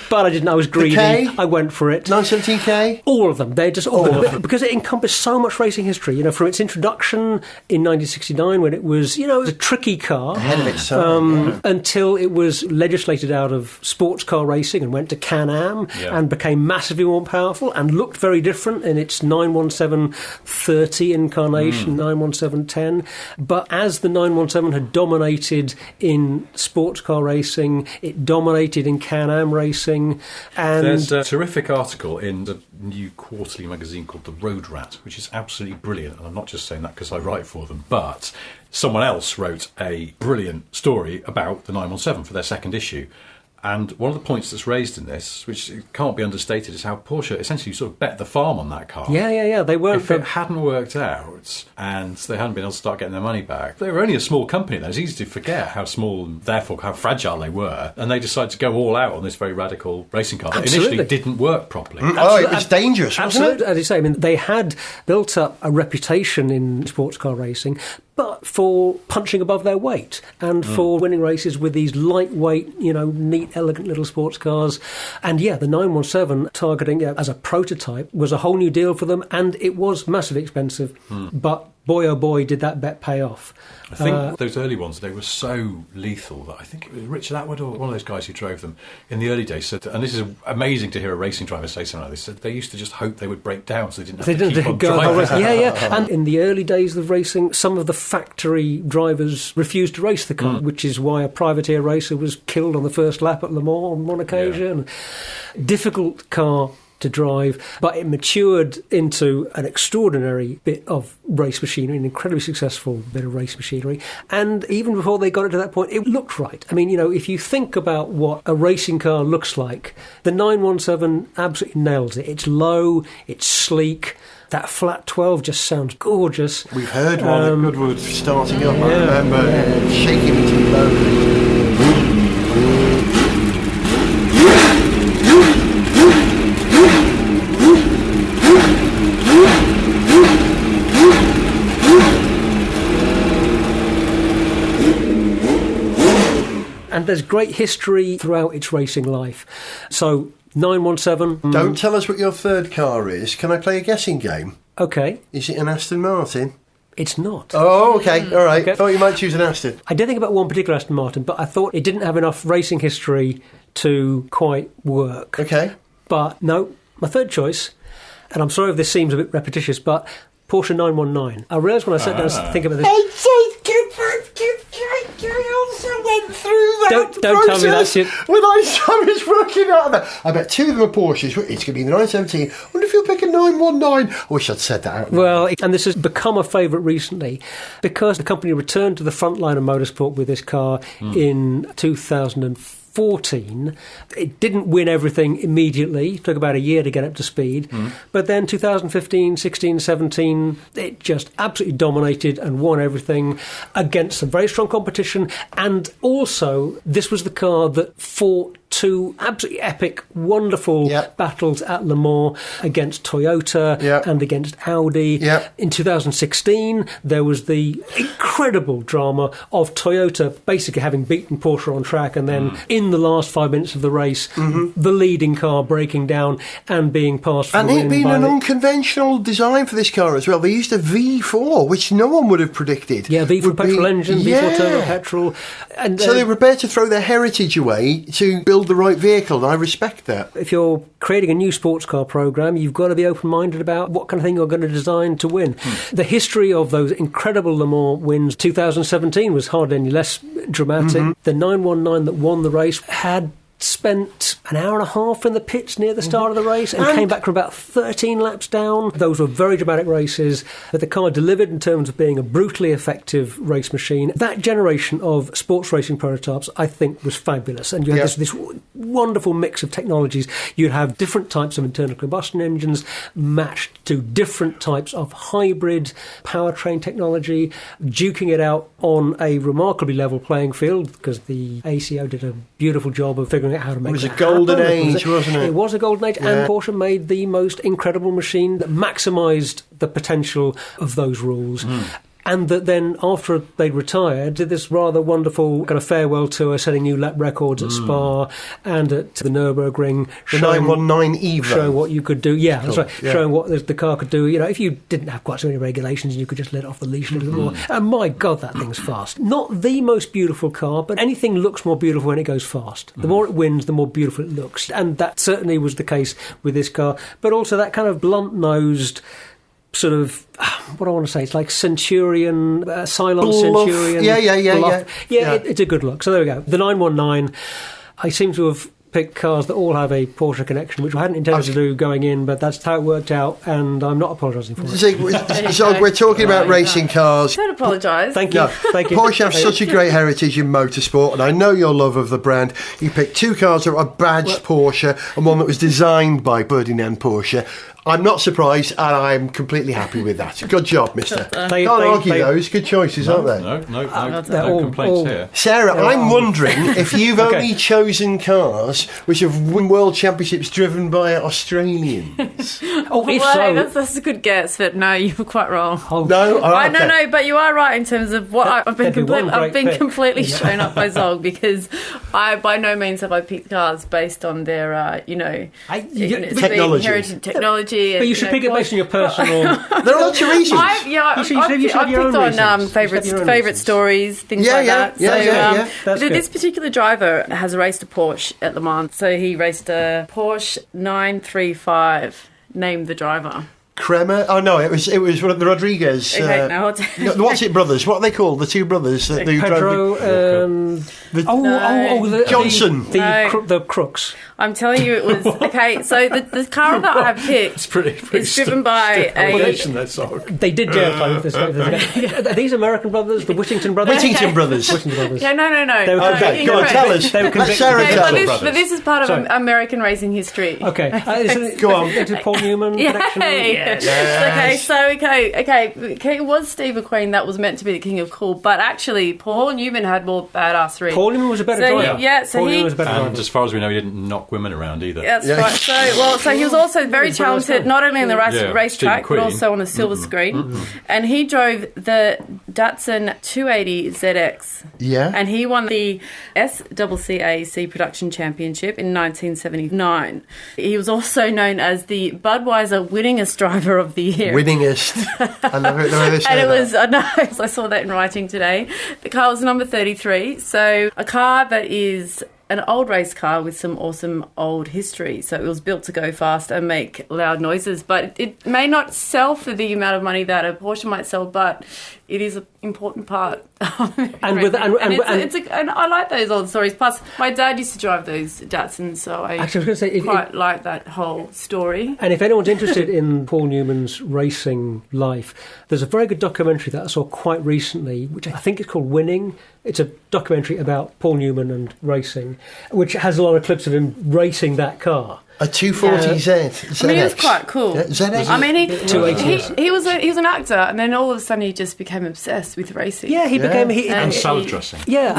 but I didn't. I was greedy. K? I went for it. 917K? All of them. They're just all of them. Because it encompassed so much racing history. You know, from its introduction in 1969 when it was, it was a tricky car. Ahead of its time. Until it was legislated out of sports car racing and went to Can-Am and became massively more powerful and looked very different in its 917-30 incarnation, 917-10. But as the 917 had dominated in sports car racing, it dominated in Can-Am racing. And there's a terrific article in the new quarterly magazine called The Road Rat, which is absolutely brilliant. And I'm not just saying that because I write for them, but someone else wrote a brilliant story about the 917 for their second issue. And one of the points that's raised in this, which can't be understated, is how Porsche essentially sort of bet the farm on that car. Yeah. They weren't. If it hadn't worked out and they hadn't been able to start getting their money back, they were only a small company then. It's easy to forget how small and therefore how fragile they were. And they decided to go all out on this very radical racing car that initially didn't work properly. Oh, it was dangerous, wasn't Absolutely. As you say, I mean, they had built up a reputation in sports car racing, but for punching above their weight and for winning races with these lightweight, neat, elegant little sports cars. And yeah, the 917 targeting as a prototype was a whole new deal for them, and it was massively expensive. But boy, oh boy, did that bet pay off. I think those early ones, they were so lethal that I think it was Richard Atwood or one of those guys who drove them in the early days said, and this is amazing to hear a racing driver say something like this, said they used to just hope they would break down so they didn't have to keep on driving. Yeah. And in the early days of racing, some of the factory drivers refused to race the car, which is why a privateer racer was killed on the first lap at Le Mans on one occasion. Yeah. Difficult car to drive, but it matured into an extraordinary bit of race machinery, an incredibly successful bit of race machinery. And even before they got it to that point, it looked right. I mean, if you think about what a racing car looks like, the 917 absolutely nails it. It's low, it's sleek. That flat 12 just sounds gorgeous. We've heard one at Goodwood starting up, I remember shaking me to the bone. And there's great history throughout its racing life. So, 917... Don't tell us what your third car is. Can I play a guessing game? OK. Is it an Aston Martin? It's not. Oh, OK. All right. Okay. Thought you might choose an Aston. I didn't think about one particular Aston Martin, but I thought it didn't have enough racing history to quite work. OK. But no, my third choice, and I'm sorry if this seems a bit repetitious, but Porsche 919. I realised when I sat down to think about this... I also went through that Don't tell me that shit. When I was working out that, I bet two of them are Porsches. It's going to be the 917. I wonder if you'll pick a 919. I wish I'd said that out. Well, and this has become a favourite recently because the company returned to the front line of motorsport with this car in 2014. It didn't win everything immediately. It took about a year to get up to speed. But then 2015, 16, 17, it just absolutely dominated and won everything against some very strong competition. And also, this was the car that fought two absolutely epic, wonderful battles at Le Mans against Toyota and against Audi. In 2016, there was the incredible drama of Toyota basically having beaten Porsche on track and then in the last 5 minutes of the race, the leading car breaking down and being passed from and it being an unconventional design for this car as well. They used a V4, which no one would have predicted. Yeah, V4 petrol engine, V4 turbo petrol. And, so they were prepared to throw their heritage away to build the right vehicle, and I respect that. If you're creating a new sports car programme, you've got to be open-minded about what kind of thing you're going to design to win. The history of those incredible Le Mans wins, 2017 was hardly any less dramatic. The 919 that won the race had spent an hour and a half in the pits near the start of the race and came back from about 13 laps down. Those were very dramatic races that the car delivered in terms of being a brutally effective race machine. That generation of sports racing prototypes, I think, was fabulous. And you had this wonderful mix of technologies. You'd have different types of internal combustion engines matched to different types of hybrid powertrain technology, duking it out on a remarkably level playing field because the ACO did a beautiful job of figuring out how to make it. It was a golden age, wasn't it? It was a golden age, and Porsche made the most incredible machine that maximised the potential of those rules. And that then, after they retired, did this rather wonderful kind of farewell tour, setting new lap records at Spa and at the Nürburgring. The 919 Evo. Showing what you could do. Yeah, that's right. Yeah. Showing what the car could do. If you didn't have quite so many regulations and you could just let off the leash a little more. And my God, that thing's fast. Not the most beautiful car, but anything looks more beautiful when it goes fast. The more it wins, the more beautiful it looks. And that certainly was the case with this car. But also that kind of blunt-nosed sort of, what do I want to say? It's like Centurion, Cylon Bluff. Centurion. Yeah. It's a good look. So there we go. The 919, I seem to have pick cars that all have a Porsche connection, which I hadn't intended to do going in, but that's how it worked out, and I'm not apologising for it. So we're talking about racing cars. Don't apologise. Thank you. No, Thank you. Porsche have such a great heritage in motorsport, and I know your love of the brand. You picked two cars that are badged Porsche and one that was designed by Ferdinand Porsche. I'm not surprised, and I'm completely happy with that. Good job, mister. Can't argue those. Good choices, aren't they? No complaints here. Sarah, I'm wondering if you've only chosen cars which have won world championships driven by Australians. That's a good guess, but no, you were quite wrong. No? Oh, okay. No, but you are right in terms of what I've been completely shown up by Zog, because I by no means have I picked cars based on their, technology. But you should pick it based on your personal... There are lots of reasons. I've picked on favourite stories, things like that. This particular driver has raced a Porsche at Le Mans. So he raced a Porsche 935. Name the driver. Kremer? Oh no, it was one of the Rodriguez. Okay, now what's it, brothers? What are they called? The two brothers. Pedro and Johnson. The crooks. I'm telling you, it was okay. So the car that I have picked It's pretty is driven by a. They did jail with this. Are these American brothers? The Whittington brothers? Whittington brothers. Yeah, no. They were Okay, go on, tell us. They were convicted. Sarah, tell us. But this is part of American racing history. Okay. Go on. Is it Paul Newman connection? Yes. Okay. It was Steve McQueen that was meant to be the king of cool, but actually Paul Newman had more badassery. Paul Newman was a better driver. Paul Newman was a better driver. driver. As far as we know, he didn't knock women around either. That's right. So he was also very talented, not only on the racetrack, but also on the silver screen. And he drove the Datsun 280 ZX. Yeah. And he won the SCCAC Production Championship in 1979. He was also known as the Budweiser Winningest Driver of the Year. Winningest. I never And it was, I saw that in writing today. The car was number 33. So a car that is an old race car with some awesome old history. So it was built to go fast and make loud noises, but it may not sell for the amount of money that a Porsche might sell, but it is an important part. And I like those old stories. Plus, my dad used to drive those Datsuns, so I quite like that whole story. And if anyone's interested in Paul Newman's racing life, there's a very good documentary that I saw quite recently, which I think is called Winning. It's a documentary about Paul Newman and racing, which has a lot of clips of him racing that car. A 240Z. I mean, he was quite cool. Yeah, ZX. I mean, he was an actor, and then all of a sudden he just became obsessed with racing. Yeah, he became... And salad dressing. Yeah.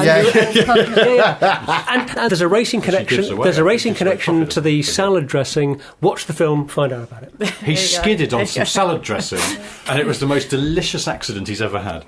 And there's a racing connection. There's a racing connection to the salad dressing. Watch the film, find out about it. He skidded on some salad dressing, and it was the most delicious accident he's ever had.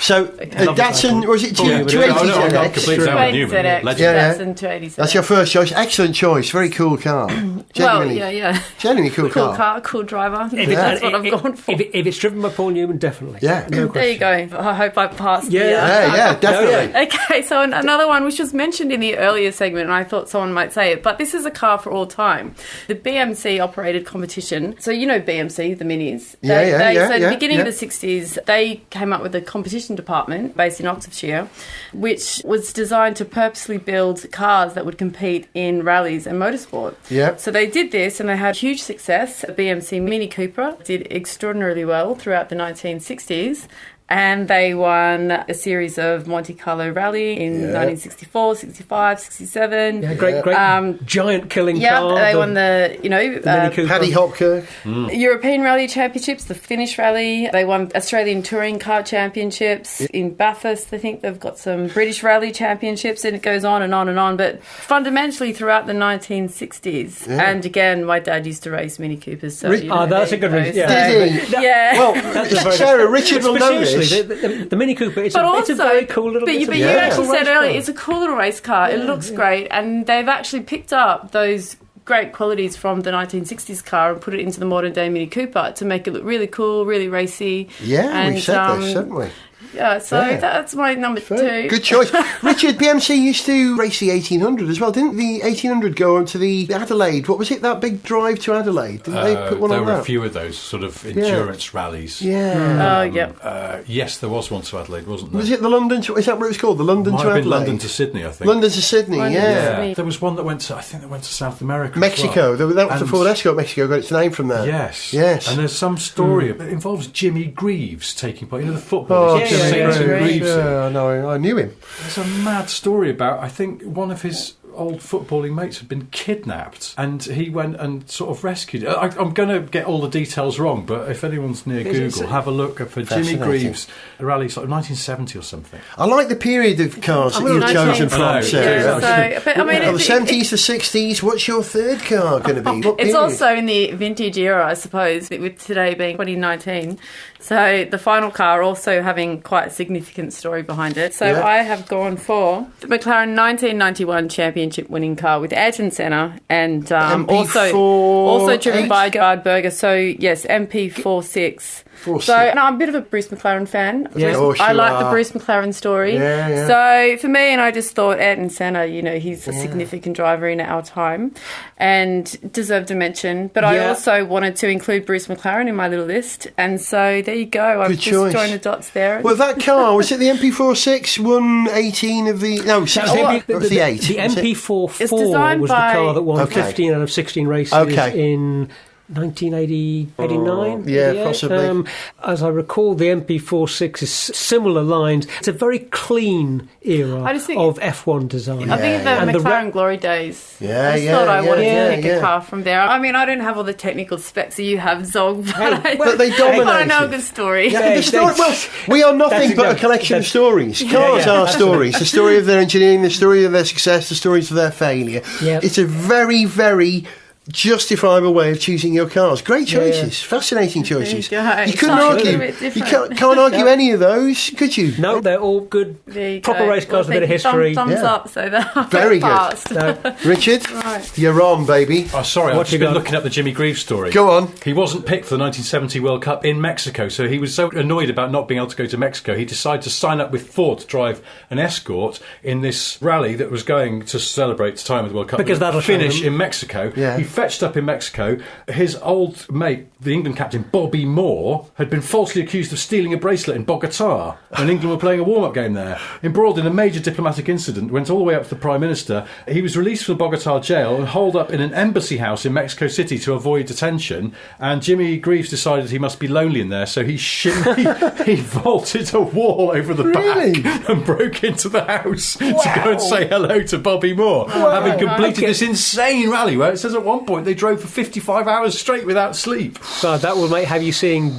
So, Datsun, was it 280 ZX? Complete Datsun 280 ZX. That's your first choice. Excellent choice. Very cool car. Genuinely cool car. Cool car, cool driver. That's what I've gone for. If it's driven by Paul Newman, definitely. Yeah. No there you go. I hope I passed. Yeah, definitely. Okay, so another one which was mentioned in the earlier segment, and I thought someone might say it, but this is a car for all time. The BMC operated competition. So you know BMC, the Minis. So at the beginning of the 60s, they came up with a competition department based in Oxfordshire, which was designed to purposely build cars that would compete in rallies and motorsport. Yeah. So they did this and they had huge success. The BMC Mini Cooper did extraordinarily well throughout the 1960s. And they won a series of Monte Carlo Rally in 1964, 65, 67. Yeah, great giant killing car. Yeah, they won the Paddy Hopkirk. European Rally Championships, the Finnish Rally. They won Australian Touring Car Championships. In Bathurst, I think they've got some British Rally Championships, and it goes on and on and on. But fundamentally throughout the 1960s, and again, my dad used to race Mini Coopers. So, that's a good reason. Yeah. Well, Sarah, Richard will know this. The Mini Cooper, it's a very cool little... But you actually said earlier, it's a cool little race car. It looks great, and they've actually picked up those great qualities from the 1960s car and put it into the modern day Mini Cooper to make it look really cool, really racy. Yeah, we said that, certainly. Yeah, so Yeah. that's my number 2. Good choice. Richard, BMC used to race the 1800 as well, didn't the 1800 go on to the Adelaide? What was it, that big drive to Adelaide? Didn't they put one there on were that? a few of those sort of endurance rallies. Yeah. Oh, yeah. Yes, there was one to Adelaide, wasn't there? Was it the London to... Is that what it was called? The London Might to have been Adelaide? London to Sydney, I think. London to Sydney, London to yeah. Sydney. There was one that went to, I think that went to South America as Mexico. well. That was the And- Ford Escort Mexico, got its name from there. Yes. Yes. And there's some story that involves Jimmy Greaves taking part. You know, the footballer. Oh, Yeah, Jimmy yeah, yeah. Greaves. Yeah, I know. I knew him. There's a mad story about, I think, one of his old footballing mates had been kidnapped and he went and sort of rescued it. I'm going to get all the details wrong, but if anyone's near Google, have a look for Jimmy Fascinating. Greaves rally, sort of 1970 or something. I like the period of cars that you've 19. chosen from, I know. Sarah. Yeah, so, but, I mean, the it- 70s, the 60s, what's your third car going to be? What It's period? also in the vintage era, I suppose, with today being 2019. So the final car also having quite a significant story behind it. So Yeah. I have gone for the McLaren 1991 championship winning car with Ayrton Senna and MP4 also driven H? by Gard Berger. So yes, MP46. 46. So and I'm a bit of a Bruce McLaren fan. Yeah. Bruce- Of course I you like are. the Bruce McLaren story. Yeah, yeah. So for me, and I just thought Ayrton Senna, you know, he's a significant driver in our time and deserved a mention. But I Yeah. also wanted to include Bruce McLaren in my little list. And so there you go. I've Good just choice. joined the dots there. Well, that car, was it the MP46 won 18 of the... No, 16, what? that was the 8. The was it? MP44 It's designed was the by- car that won Okay. 15 out of 16 races Okay. in 1989. Yeah, possibly. As I recall, the MP46 is similar lines. It's a very clean era I just think- of F1 design. I think of the And the McLaren Glory days. Yeah, I just yeah, thought I yeah, wanted yeah, to pick yeah. a car from there. I mean, I don't have all the technical specs that you have, Zog, but they but I know a dominated. good story. Yeah, the story, well, we are nothing but a collection of stories. Cars are stories. The story of their engineering, the story of their success, the stories of their failure. Yep. It's a very, very justifiable way of choosing your cars. Great choices. Fascinating choices. There you go. You couldn't Something a argue. bit You different. can't argue any of those, could you? No, they're all good, There you proper go. race cars with a bit of thank you. history. Thumbs Yeah. up, so that Very good. fast. No. Richard, Right. you're on, baby. Oh, sorry, What I've just you been got? looking up the Jimmy Greaves story. Go on. He wasn't picked for the 1970 World Cup in Mexico, so he was so annoyed about not being able to go to Mexico, he decided to sign up with Ford to drive an Escort in this rally that was going to celebrate the time of the World Cup. Because that'll show finish them. in Mexico. Yeah. He fetched up in Mexico. His old mate, the England captain Bobby Moore, had been falsely accused of stealing a bracelet in Bogota when England were playing a warm-up game there. Embroiled in a major diplomatic incident, went all the way up to the Prime Minister. He was released from the Bogota jail and holed up in an embassy house in Mexico City to avoid detention. And Jimmy Greaves decided he must be lonely in there, so he vaulted a wall over the Really? back and broke into the house to go and say hello to Bobby Moore, having completed this insane rally where it says at one point they drove for 55 hours straight without sleep. God, that will have you seeing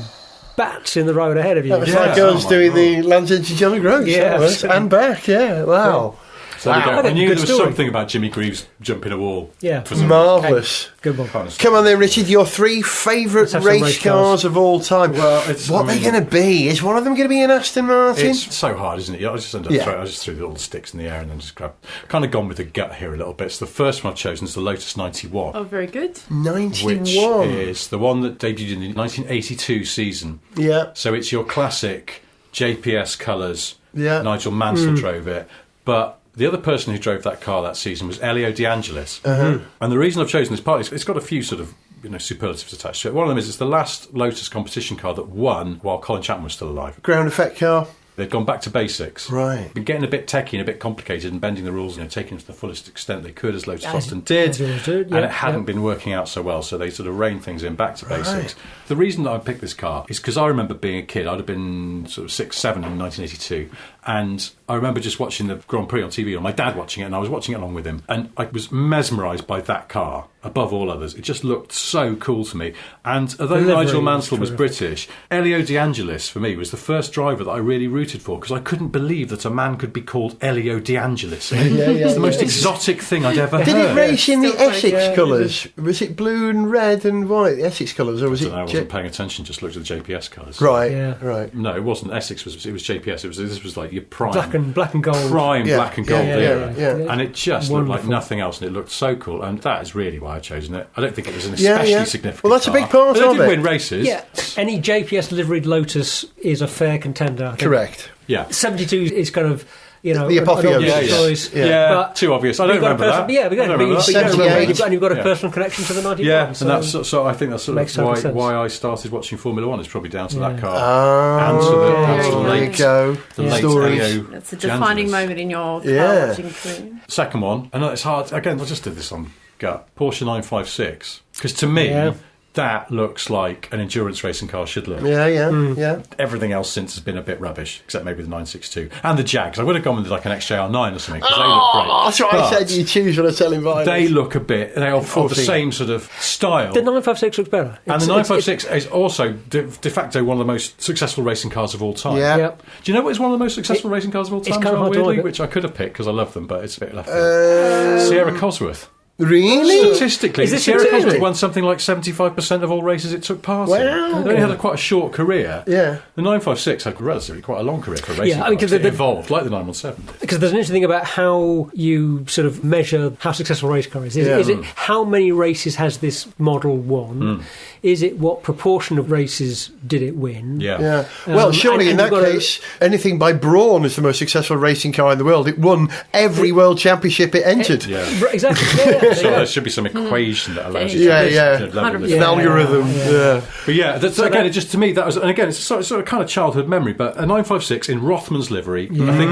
bats in the road ahead of you. That was Yeah. like us Oh, my doing God. the Land's End to John Gross. Yeah. that was. And back, yeah. Wow. So there we go. I I think knew good there was story. something about Jimmy Greaves jumping a wall. Yeah. For some Marvellous. Good one. reason. Come on then, Richard, your 3 favourite Let's have some race race cars cars. of all time. Well, what are they going to be? Is one of them going to be an Aston Martin? It's so hard, isn't it? I just ended up Yeah. I just threw all the sticks in the air and then just grabbed. Kind of gone with the gut here a little bit. So the first one I've chosen is the Lotus 91. Oh, very good. 91. Which is the one that debuted in the 1982 season. Yeah. So it's your classic JPS colours. Yeah. Nigel Mansell drove it. But the other person who drove that car that season was Elio De Angelis. And the reason I've chosen this part is it's got a few sort of superlatives attached to it. One of them is it's the last Lotus competition car that won while Colin Chapman was still alive. Ground effect car. They've gone back to basics. Right. Been getting a bit techie and a bit complicated and bending the rules, taking them to the fullest extent they could, as Lotus As- often did. as yours did, and yeah, it hadn't yeah. been working out so well, so they sort of reined things in back to basics. The reason that I picked this car is because I remember being a kid. I'd have been sort of 6, 7 in 1982, and I remember just watching the Grand Prix on TV, or my dad watching it, and I was watching it along with him, and I was mesmerised by that car above all others. It just looked so cool to me. And although Delivery Nigel was Mansell was terrific. British, Elio De Angelis for me was the first driver that I really rooted for, because I couldn't believe that a man could be called Elio De Angelis. It's the most exotic thing I'd ever Did heard. it race in the Still quite Essex good. colours? Was it blue and red and white? The Essex colours, or was I it? don't know, I wasn't paying attention, just looked at the JPS colours. Right, Yeah. right. No, it wasn't Essex, it was JPS. This was like your prime. Black and gold. Prime Yeah, black and gold yeah, era. yeah, yeah. And it just looked like Wonderful. nothing else, and it looked so cool, and that is really why I've chosen it. I don't think it was an Yeah, especially yeah. significant Well, that's a car. big part But of they did it. win races. Yeah, any JPS liveried Lotus is a fair contender. I think. Correct. Yeah. 72 is kind of, you know, The apotheosis. an obvious Yeah, choice. Yeah. But Too obvious. I don't you've got a remember person- that. Yeah, I but don't remember that. you don't remember, 78. and you've got a Yeah. personal connection to the 91. Yeah, and so that's so I think that's sort makes of total sense. why I started watching Formula One. It's probably down to that Yeah. car and to the, There you late, go. the late Stories. Elio That's a defining Jangelis. moment in your car Yeah. watching career. Second one, and it's hard. Again, I just did this on gut. Porsche 956, because to me. Yeah. That looks like an endurance racing car should look. Yeah. Everything else since has been a bit rubbish, except maybe the 962 and the Jags. I would have gone with like an XJR9 or something because they look great. That's what I But said. You choose when I tell him. They look a bit. They are of the 14. same sort of style. The 956 looks better. And the 956 is also de facto one of the most successful racing cars of all time. Yeah. Yep. Do you know what is one of the most successful racing cars of all it's time? kind of hard to weirdly, like it. which I could have picked because I love them, but it's a bit left field. Sierra Cosworth. Really? Statistically, Is this Sierra seriously? Cosworth won something like 75% of all races it took part in. Wow. They only had quite a short career. Yeah. The 956 had relatively quite a long career for racing Yeah, I mean, cars. 'cause It the- evolved, like the 917 did. Because there's an interesting thing about how you sort of measure how successful a race car is. Is, Yeah. is it how many races has this model won? Is it what proportion of races did it win? Yeah. Yeah. Well, surely and in you've that got to- case, anything by Brawn is the most successful racing car in the world. It won every world championship it entered. Yeah. Right, exactly. Yeah, So there should be some equation that allows you Yeah, to yeah. to level 100%. this An out. algorithm. Yeah. But yeah, that's, again, it just to me that was, and again, it's sort of kind of childhood memory. But a 956 in Rothman's livery, I think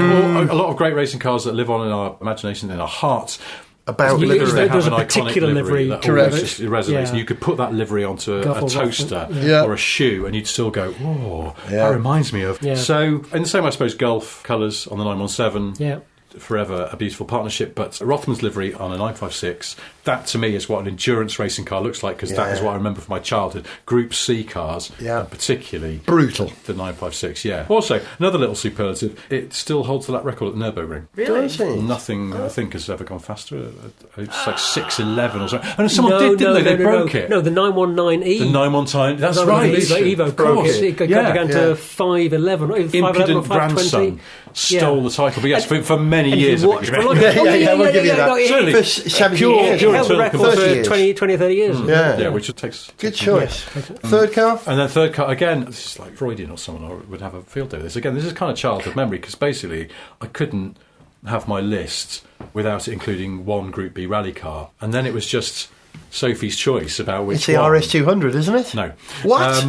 a lot of great racing cars that live on in our imagination, in our hearts. About You- They livery. have There's an a particular iconic livery, that correct. always just resonates. Yeah. And you could put that livery onto a Guffle, toaster Yeah. or a shoe, and you'd still go, "Oh, Yeah. that reminds me of." Yeah. So, and the same, I suppose, Gulf colours on the 917. Yeah. Forever a beautiful partnership, but Rothman's livery on a 956, that to me is what an endurance racing car looks like, because that is Yeah. what I remember from my childhood. Group C cars, Yeah. and particularly Brutal. the 956, yeah. Also, another little superlative, it still holds that record at Nürburgring. Really? Does he? Nothing, I think, has ever gone faster. It's like 6:11 or something. And someone did, didn't they? They broke it. No, the 919E. The 919, that's 919 right. Evo broke it. It got Yeah. down to 511, or 511 or Impudent 520. grandson stole the title, but yes, for many And years. you of watched it. for like, Yeah, we'll give you that. no, it- Certainly. For 70 Pure- years. pure It held the internal record combustion. 30 for years. 20 or 30 years. Yeah. Yeah, which takes Good choice. Third car? And then third car, again, this is like Freudian or someone would have a field day with this. Again, this is kind of childhood memory, because basically I couldn't have my list without it including one Group B rally car. And then it was just Sophie's choice about which It's the one. RS200, isn't it? No. What?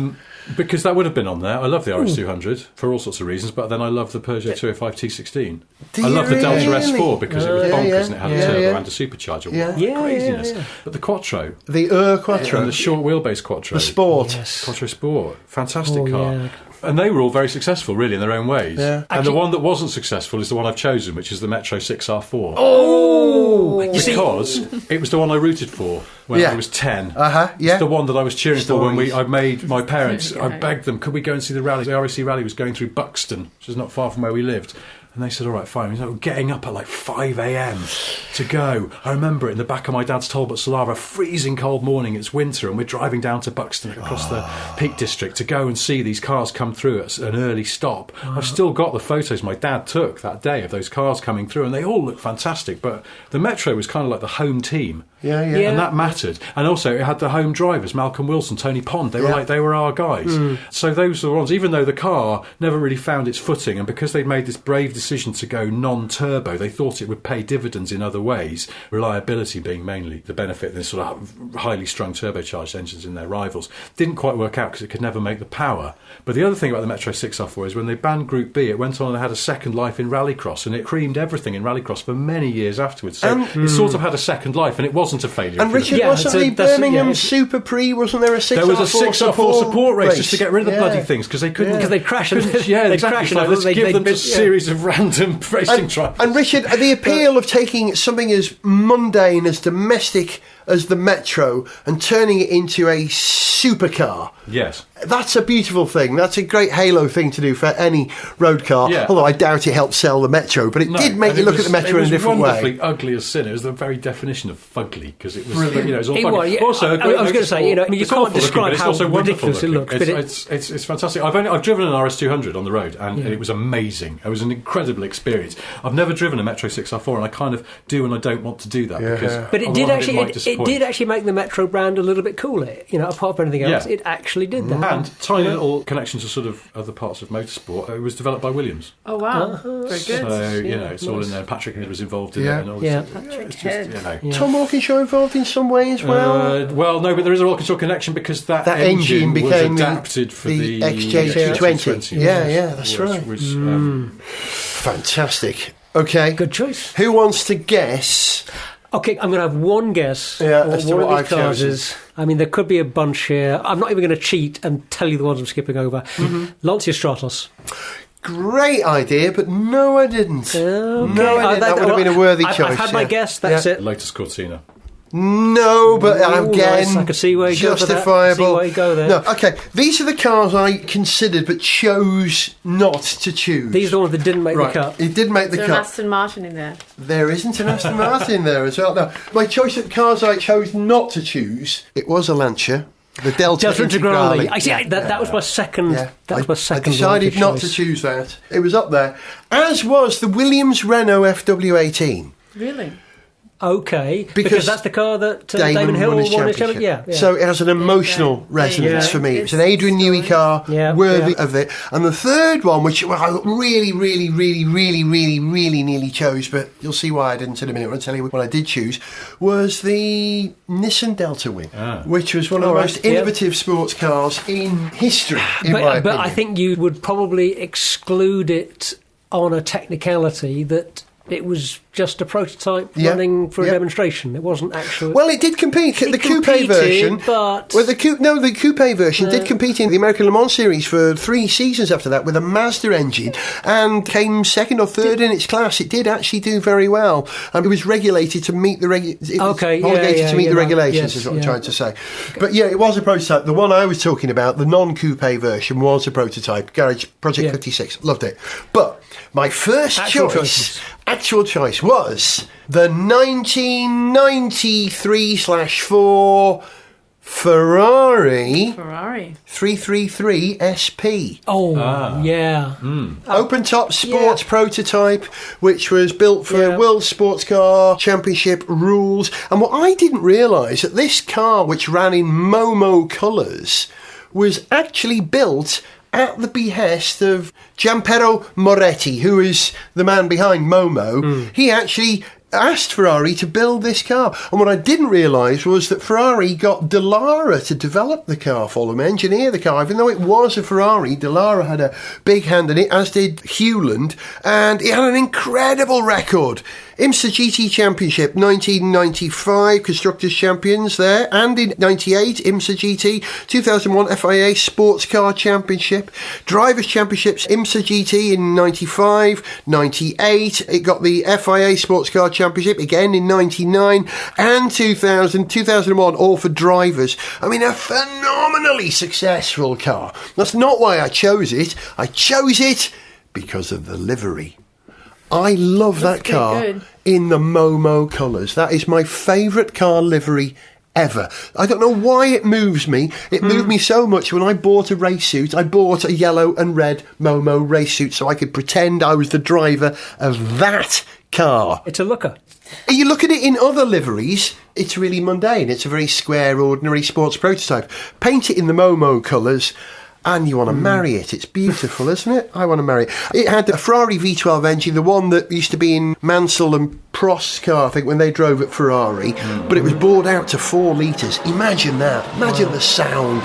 Because that would have been on there. I love the RS200 for all sorts of reasons, but then I love the Peugeot 205 T16. Do I you love the Delta really? S4 because it was Yeah, bonkers yeah. and it had Yeah, a turbo yeah. and a supercharger. Yeah. What Yeah, craziness. yeah, yeah. But the Quattro The Quattro. and the short wheelbase Quattro. The Sport. Quattro Sport. Fantastic Oh, car. yeah. And they were all very successful, really, in their own ways. Yeah. And the one that wasn't successful is the one I've chosen, which is the Metro 6R4. Oh, you see, Because it was the one I rooted for when Yeah. I was 10. Uh-huh, yeah. It's the one that I was cheering for when Stories. I made my parents. There you I go. begged them, could we go and see the rally? The RAC rally was going through Buxton, which is not far from where we lived. And they said, all right, fine. So we're getting up at like 5 a.m. to go. I remember it in the back of my dad's Talbot Solara, freezing cold morning, it's winter, and we're driving down to Buxton across the Peak District to go and see these cars come through at an early stop. I've still got the photos my dad took that day of those cars coming through, and they all look fantastic. But the Metro was kind of like the home team. Yeah, yeah. Yeah. And that mattered. And also it had the home drivers, Malcolm Wilson, Tony Pond. They were Yeah. like, they were our guys. So those were the ones, even though the car never really found its footing, and because they'd made this brave decision to go non-turbo, they thought it would pay dividends in other ways, reliability being mainly the benefit, the sort of highly strung turbocharged engines in their rivals. Didn't quite work out because it could never make the power. But the other thing about the Metro 6R4 is when they banned Group B, it went on and had a second life in rallycross, and it creamed everything in rallycross for many years afterwards. So it sort of had a second life, and it wasn't a failure. And if you Richard, look at it. wasn't so the that's- Birmingham yeah. Super Prix, wasn't there a 6R4 There was a 6R4 support race just to get rid of the Yeah. bloody things because they couldn't. Because they'd crash and Yeah, they'd exactly. crash It's like, and let's they'd- give they'd them been- a series of random racing trials. And Richard, the appeal of taking something as mundane, as domestic as the Metro and turning it into a supercar. Yes. That's a beautiful thing. That's a great halo thing to do for any road car. Yeah. Although I doubt it helped sell the Metro, but it did make and you it look was- at the Metro in a different It was way. wonderfully ugly as sin. It was the very definition of fugly because it was, it was all It fugly. was, yeah. Also, I was going to say, you know, I mean, you it's can't awful looking, describe but it's how also wonderful ridiculous it looking. looks, but It's fantastic. I've driven an RS200 on the road, and it was amazing. It was an incredible experience. I've never driven a Metro 6R4, and I kind of do and I don't want to do that because. But it on did one hand, actually, might it disappoint. did actually make the Metro brand a little bit cooler. You know, apart from anything else, Yeah. it actually did that. And tiny little connection to sort of other parts of motorsport. It was developed by Williams. Oh, wow. Very good. So, it's all in there. Patrick Head was involved in it. And all Yeah. Patrick it's just, Head. Tom Walkinshaw involved in some way as well. Well, no, but there is a Walkinshaw connection because that engine became was adapted for the XJ220. Yeah, that's right. Fantastic. Okay. Good choice. Who wants to guess? Okay, I'm going to have one guess. Yeah, what as to one what of I've these cars chosen. is. I mean, there could be a bunch here. I'm not even going to cheat and tell you the ones I'm skipping over. Lancia Stratos. Great idea, but no, I didn't. Okay. No, I didn't. That would have been a worthy choice. I've had my guess, that's it. Lotus Cortina. No, but Ooh, again, nice. I can see where you go for that. justifiable. See where you go there. No, okay. These are the cars I considered but chose not to choose. These are the ones that didn't make right. the cut. It did make the Is there an cut. Aston Martin in there? There isn't an Aston Martin in there as well. No, my choice of cars I chose not to choose. It was a Lancia. The Delta Integrale. I see. That was my second. Yeah. That was my second. I decided likely not choice. to choose that. It was up there, as was the Williams Renault FW18. Really? Okay, Because because that's the car that Damon Hill won his won his championship. championship. Yeah. So it has an emotional resonance Yeah. for me. It's an It's Adrian Newey stories. car, Yeah, worthy yeah. of it. And the third one, which I really nearly chose, but you'll see why I didn't in a minute when I tell you what I did choose, was the Nissan Delta Wing, which was one of the All right, most yeah. innovative sports cars in history, in my But opinion. I think you would probably exclude it on a technicality that it was just a prototype Yeah, running for yeah. a demonstration. It wasn't actually. Well, it did compete. The coupe competed, version, but- the coupe version did compete in the American Le Mans series for 3 seasons after that with a Mazda engine, and came second or third in its class. It did actually do very well, and it was regulated to meet the regulations. Is what I'm trying to say. Okay. But yeah, it was a prototype. The one I was talking about, the non-coupe version, was a prototype. Garage Project 56, loved it. But my first actual choice was the 1993/4 Ferrari 333 SP. Oh, yeah. Open top sports prototype, which was built for World Sports Car Championship rules. And what I didn't realise, that this car, which ran in Momo colours, was actually built at the behest of Giampiero Moretti, who is the man behind Momo. He actually asked Ferrari to build this car. And what I didn't realise was that Ferrari got Dallara to develop the car for them, engineer the car. Even though it was a Ferrari, Dallara had a big hand in it, as did Hewland, and it had an incredible record. IMSA GT Championship 1995, Constructors Champions there, and in 98 IMSA GT, 2001 FIA Sports Car Championship, Drivers Championships IMSA GT in 95, 98, it got the FIA Sports Car Championship again in 99, and 2000, 2001, all for drivers. I mean, a phenomenally successful car. That's not why I chose it. I chose it because of the livery. I love that car in the Momo colours. That is my favourite car livery ever. I don't know why it moves me. It moved me so much when I bought a race suit. I bought a yellow and red Momo race suit so I could pretend I was the driver of that car. It's a looker. You look at it in other liveries, it's really mundane. It's a very square, ordinary sports prototype. Paint it in the Momo colours, and you want to marry it. It's beautiful, isn't it? I want to marry it. It had a Ferrari V12 engine, the one that used to be in Mansell and Prost's car, I think, when they drove at Ferrari. But it was bored out to 4 litres. Imagine that. Imagine the sound.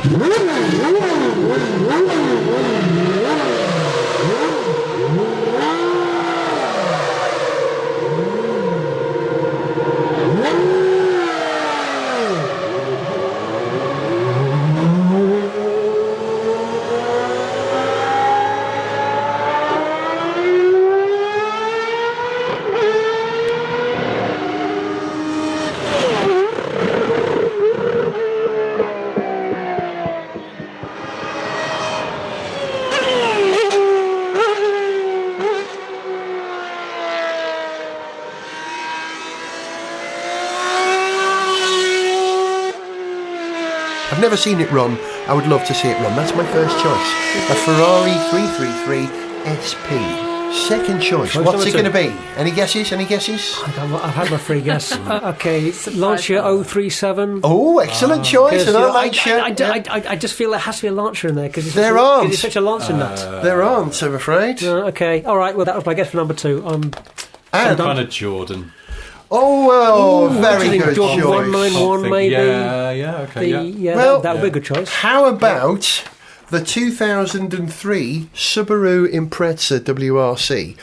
I've never seen it run. I would love to see it run. That's my first choice. A Ferrari 333 SP. Second choice. What's it going to be? Any guesses? I've had my free guess. Okay, Lancia 037. Oh, excellent choice. And I like I just feel there has to be a Lancia in there because aren't. It's such a Lancia nut. There aren't, I'm afraid. Okay, all right. Well, that was my guess for number 2. And kind of Jordan. Oh, well, very good Jordan choice. 191 maybe. Yeah, okay, yeah. Well, that would be a good choice. How about the 2003 Subaru Impreza WRC?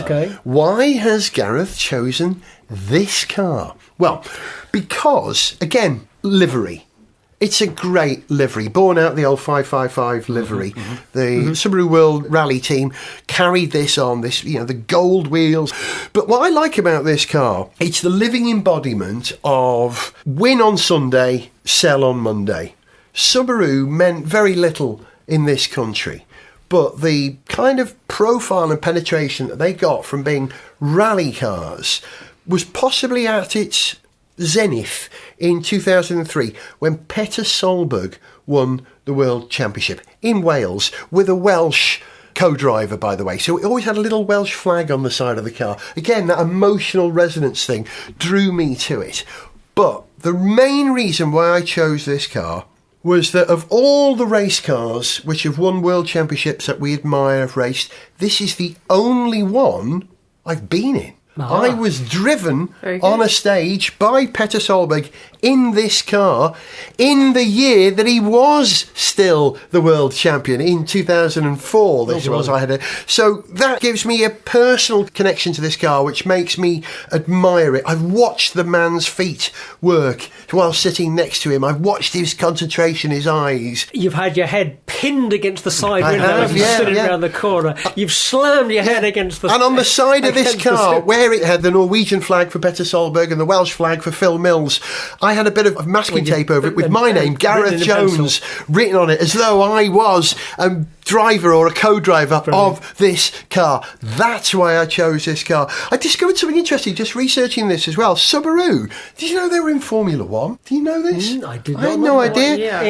Okay. Why has Gareth chosen this car? Well, because, again, livery. It's a great livery, born out the old 555 livery. The Subaru World Rally team carried this on, the gold wheels. But what I like about this car, it's the living embodiment of win on Sunday, sell on Monday. Subaru meant very little in this country, but the kind of profile and penetration that they got from being rally cars was possibly at its zenith in 2003 when Petter Solberg won the World Championship in Wales with a Welsh co-driver, by the way. So it always had a little Welsh flag on the side of the car. Again, that emotional resonance thing drew me to it. But the main reason why I chose this car was that of all the race cars which have won world championships that we admire, have raced, this is the only one I've been in. I was driven on a stage by Petter Solberg in this car in the year that he was still the world champion in 2004. So that gives me a personal connection to this car, which makes me admire it. I've watched the man's feet work while sitting next to him. I've watched his concentration, his eyes. You've had your head pinned against the side window as you're sitting around the corner. You've slammed your head against the... And on the side of this car, where it had the Norwegian flag for Petter Solberg and the Welsh flag for Phil Mills, I had a bit of masking tape over it with my name, Gareth Jones, written on it, as though I was a driver or a co-driver of this car. That's why I chose this car. I discovered something interesting just researching this as well. Subaru, did you know they were in Formula One? Do you know this? I did not. I had no idea.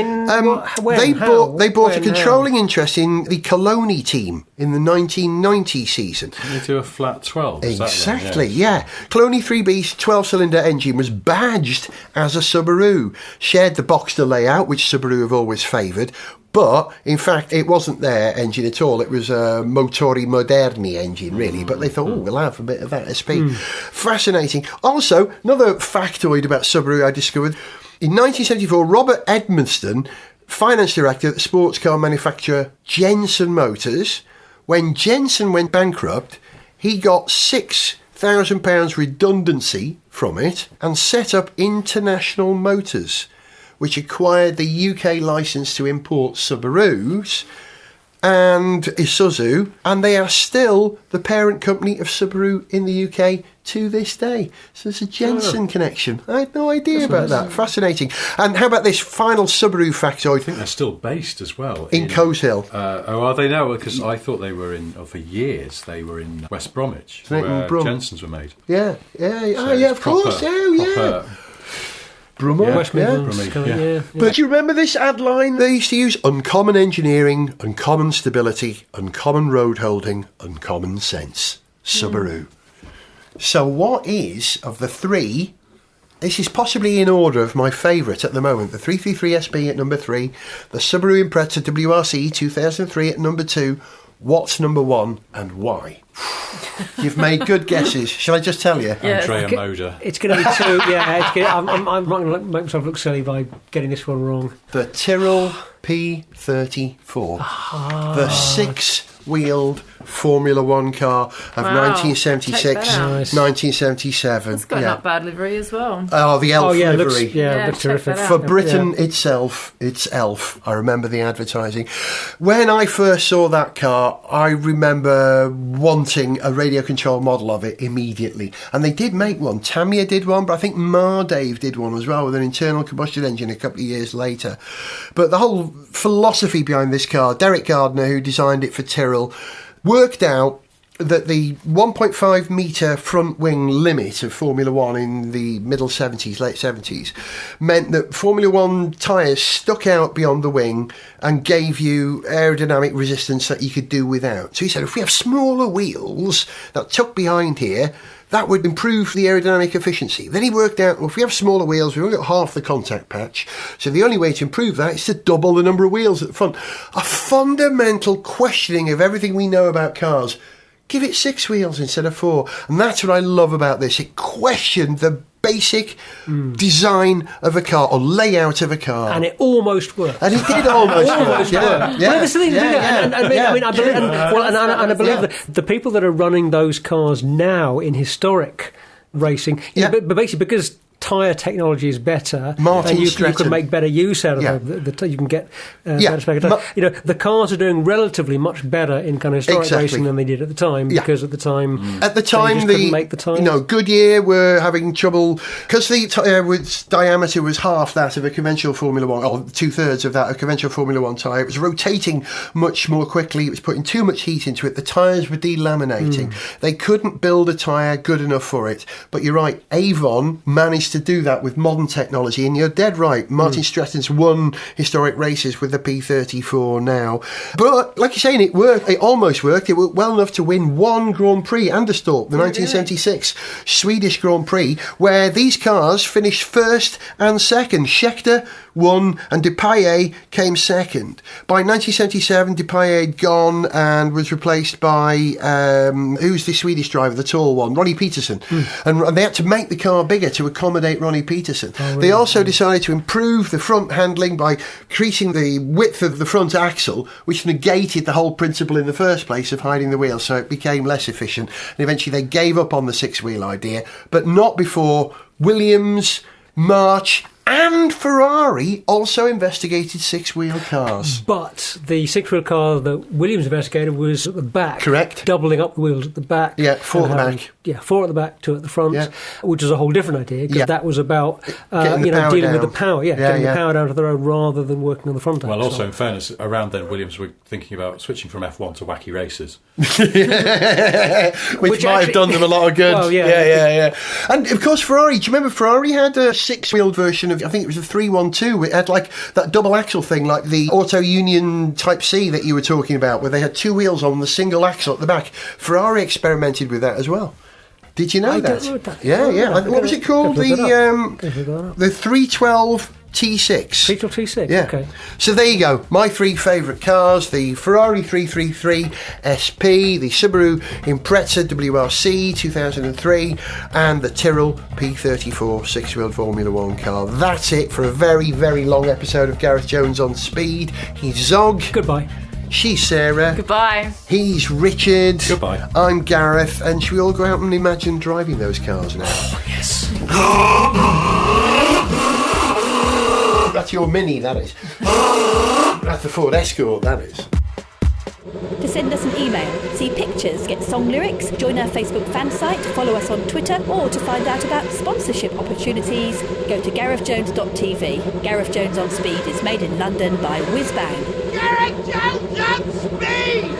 They bought a controlling interest in the Coloni team in the 1990 season. Into a flat 12. Exactly, yeah. Coloni 3B's 12-cylinder engine was badged as a Subaru. Shared the Boxster layout, which Subaru have always favoured. But, in fact, it wasn't their engine at all. It was a Motori Moderni engine, really. But they thought, we'll have a bit of that SP. Fascinating. Also, another factoid about Subaru I discovered. In 1974, Robert Edmonston, finance director at the sports car manufacturer Jensen Motors, when Jensen went bankrupt, he got £6,000 redundancy from it and set up International Motors, which acquired the UK licence to import Subarus and Isuzu, and they are still the parent company of Subaru in the UK to this day. So there's a Jensen connection. I had no idea about that. Fascinating. And how about this final Subaru factoid? I think they're still based as well. In Coeshill. Are they now? Because I thought they were for years, they were in West Bromwich, where Jensens were made. Yeah. So of course. Brummel, West Midlands. Yeah. But do you remember this ad line they used to use? Uncommon engineering, uncommon stability, uncommon road holding, uncommon sense. Subaru. So what is, of the three, this is possibly in order of my favourite at the moment, the 333 SP at number 3, the Subaru Impreza WRC 2003 at number 2, what's number 1 and why? You've made good guesses. Shall I just tell you? Andrea Moda. It's going to be 2. I'm not going to make myself look silly by getting this one wrong. The Tyrrell P34. The 6-wheeled Formula One car of 1976, 1977. It's got not bad livery as well. Oh, the elf livery. Looks terrific. For Britain itself, it's elf. I remember the advertising. When I first saw that car, I remember wanting a radio control model of it immediately. And they did make one. Tamiya did one, but I think Mardave did one as well with an internal combustion engine a couple of years later. But the whole philosophy behind this car, Derek Gardner, who designed it for Tyrrell, worked out that the 1.5 metre front wing limit of Formula One in the middle 70s, late 70s, meant that Formula One tyres stuck out beyond the wing and gave you aerodynamic resistance that you could do without. So he said, if we have smaller wheels that tuck behind here, that would improve the aerodynamic efficiency. Then he worked out, well, if we have smaller wheels, we've only got half the contact patch. So the only way to improve that is to double the number of wheels at the front. A fundamental questioning of everything we know about cars. Give it 6 wheels instead of 4. And that's what I love about this. It questioned the basic design of a car or layout of a car. And it almost worked. And it did almost work. Well, that's the thing, I believe that the people that are running those cars now in historic racing, but basically because tyre technology is better, and you can make better use out of you can get better spec. The cars are doing relatively much better in kind of historic racing than they did at the time, because at the time they just couldn't make the tyres. Goodyear were having trouble because the tyre diameter was half that of a conventional Formula One, or 2/3 of that of a conventional Formula One tyre. It was rotating much more quickly. It was putting too much heat into it. The tyres were delaminating. They couldn't build a tyre good enough for it. But you're right, Avon managed to do that with modern technology, and you're dead right. Martin Stretton's won historic races with the P34 now, but like you're saying, it worked. It almost worked. It worked well enough to win one Grand Prix, Anderstorp, the 1976 Swedish Grand Prix, where these cars finished first and second. Scheckter won and Depailler came second. By 1977, Depailler had gone and was replaced by who's the Swedish driver, the tall one, Ronnie Peterson, and they had to make the car bigger to accommodate Ronnie Peterson. They also decided to improve the front handling by increasing the width of the front axle, which negated the whole principle in the first place of hiding the wheel, so it became less efficient. And eventually they gave up on the 6-wheel idea, but not before Williams, March and Ferrari also investigated 6-wheel cars. But the 6-wheel car that Williams investigated was at the back. Correct. Doubling up the wheels at the back. Yeah, 4 at the back. Yeah, 4 at the back, 2 at the front, which is a whole different idea, because that was about dealing with the power, getting the power down to the road rather than working on the front axle. Well, also, in fairness, around then, Williams were thinking about switching from F1 to wacky races. which might have done them a lot of good. Well, yeah. And, of course, Ferrari, do you remember Ferrari had a 6-wheeled version of, I think it was a 312, it had like that double axle thing, like the Auto Union Type C that you were talking about, where they had 2 wheels on the single axle at the back. Ferrari experimented with that as well. Did you know that? Yeah. What was it called? The 312 T6. 312 T6, yeah. Okay. So there you go. My 3 favourite cars: the Ferrari 333 SP, the Subaru Impreza WRC 2003, and the Tyrrell P34 6-wheeled Formula One car. That's it for a very, very long episode of Gareth Jones on Speed. He's Zog. Goodbye. She's Sarah. Goodbye. He's Richard. Goodbye. I'm Gareth. And should we all go out and imagine driving those cars now? Oh, yes. That's your Mini, that is. That's the Ford Escort, that is. To send us an email, see pictures, get song lyrics, join our Facebook fan site, follow us on Twitter, or to find out about sponsorship opportunities, go to garethjones.tv. Gareth Jones on Speed is made in London by Whiz Bang. Gareth Jones on Speed!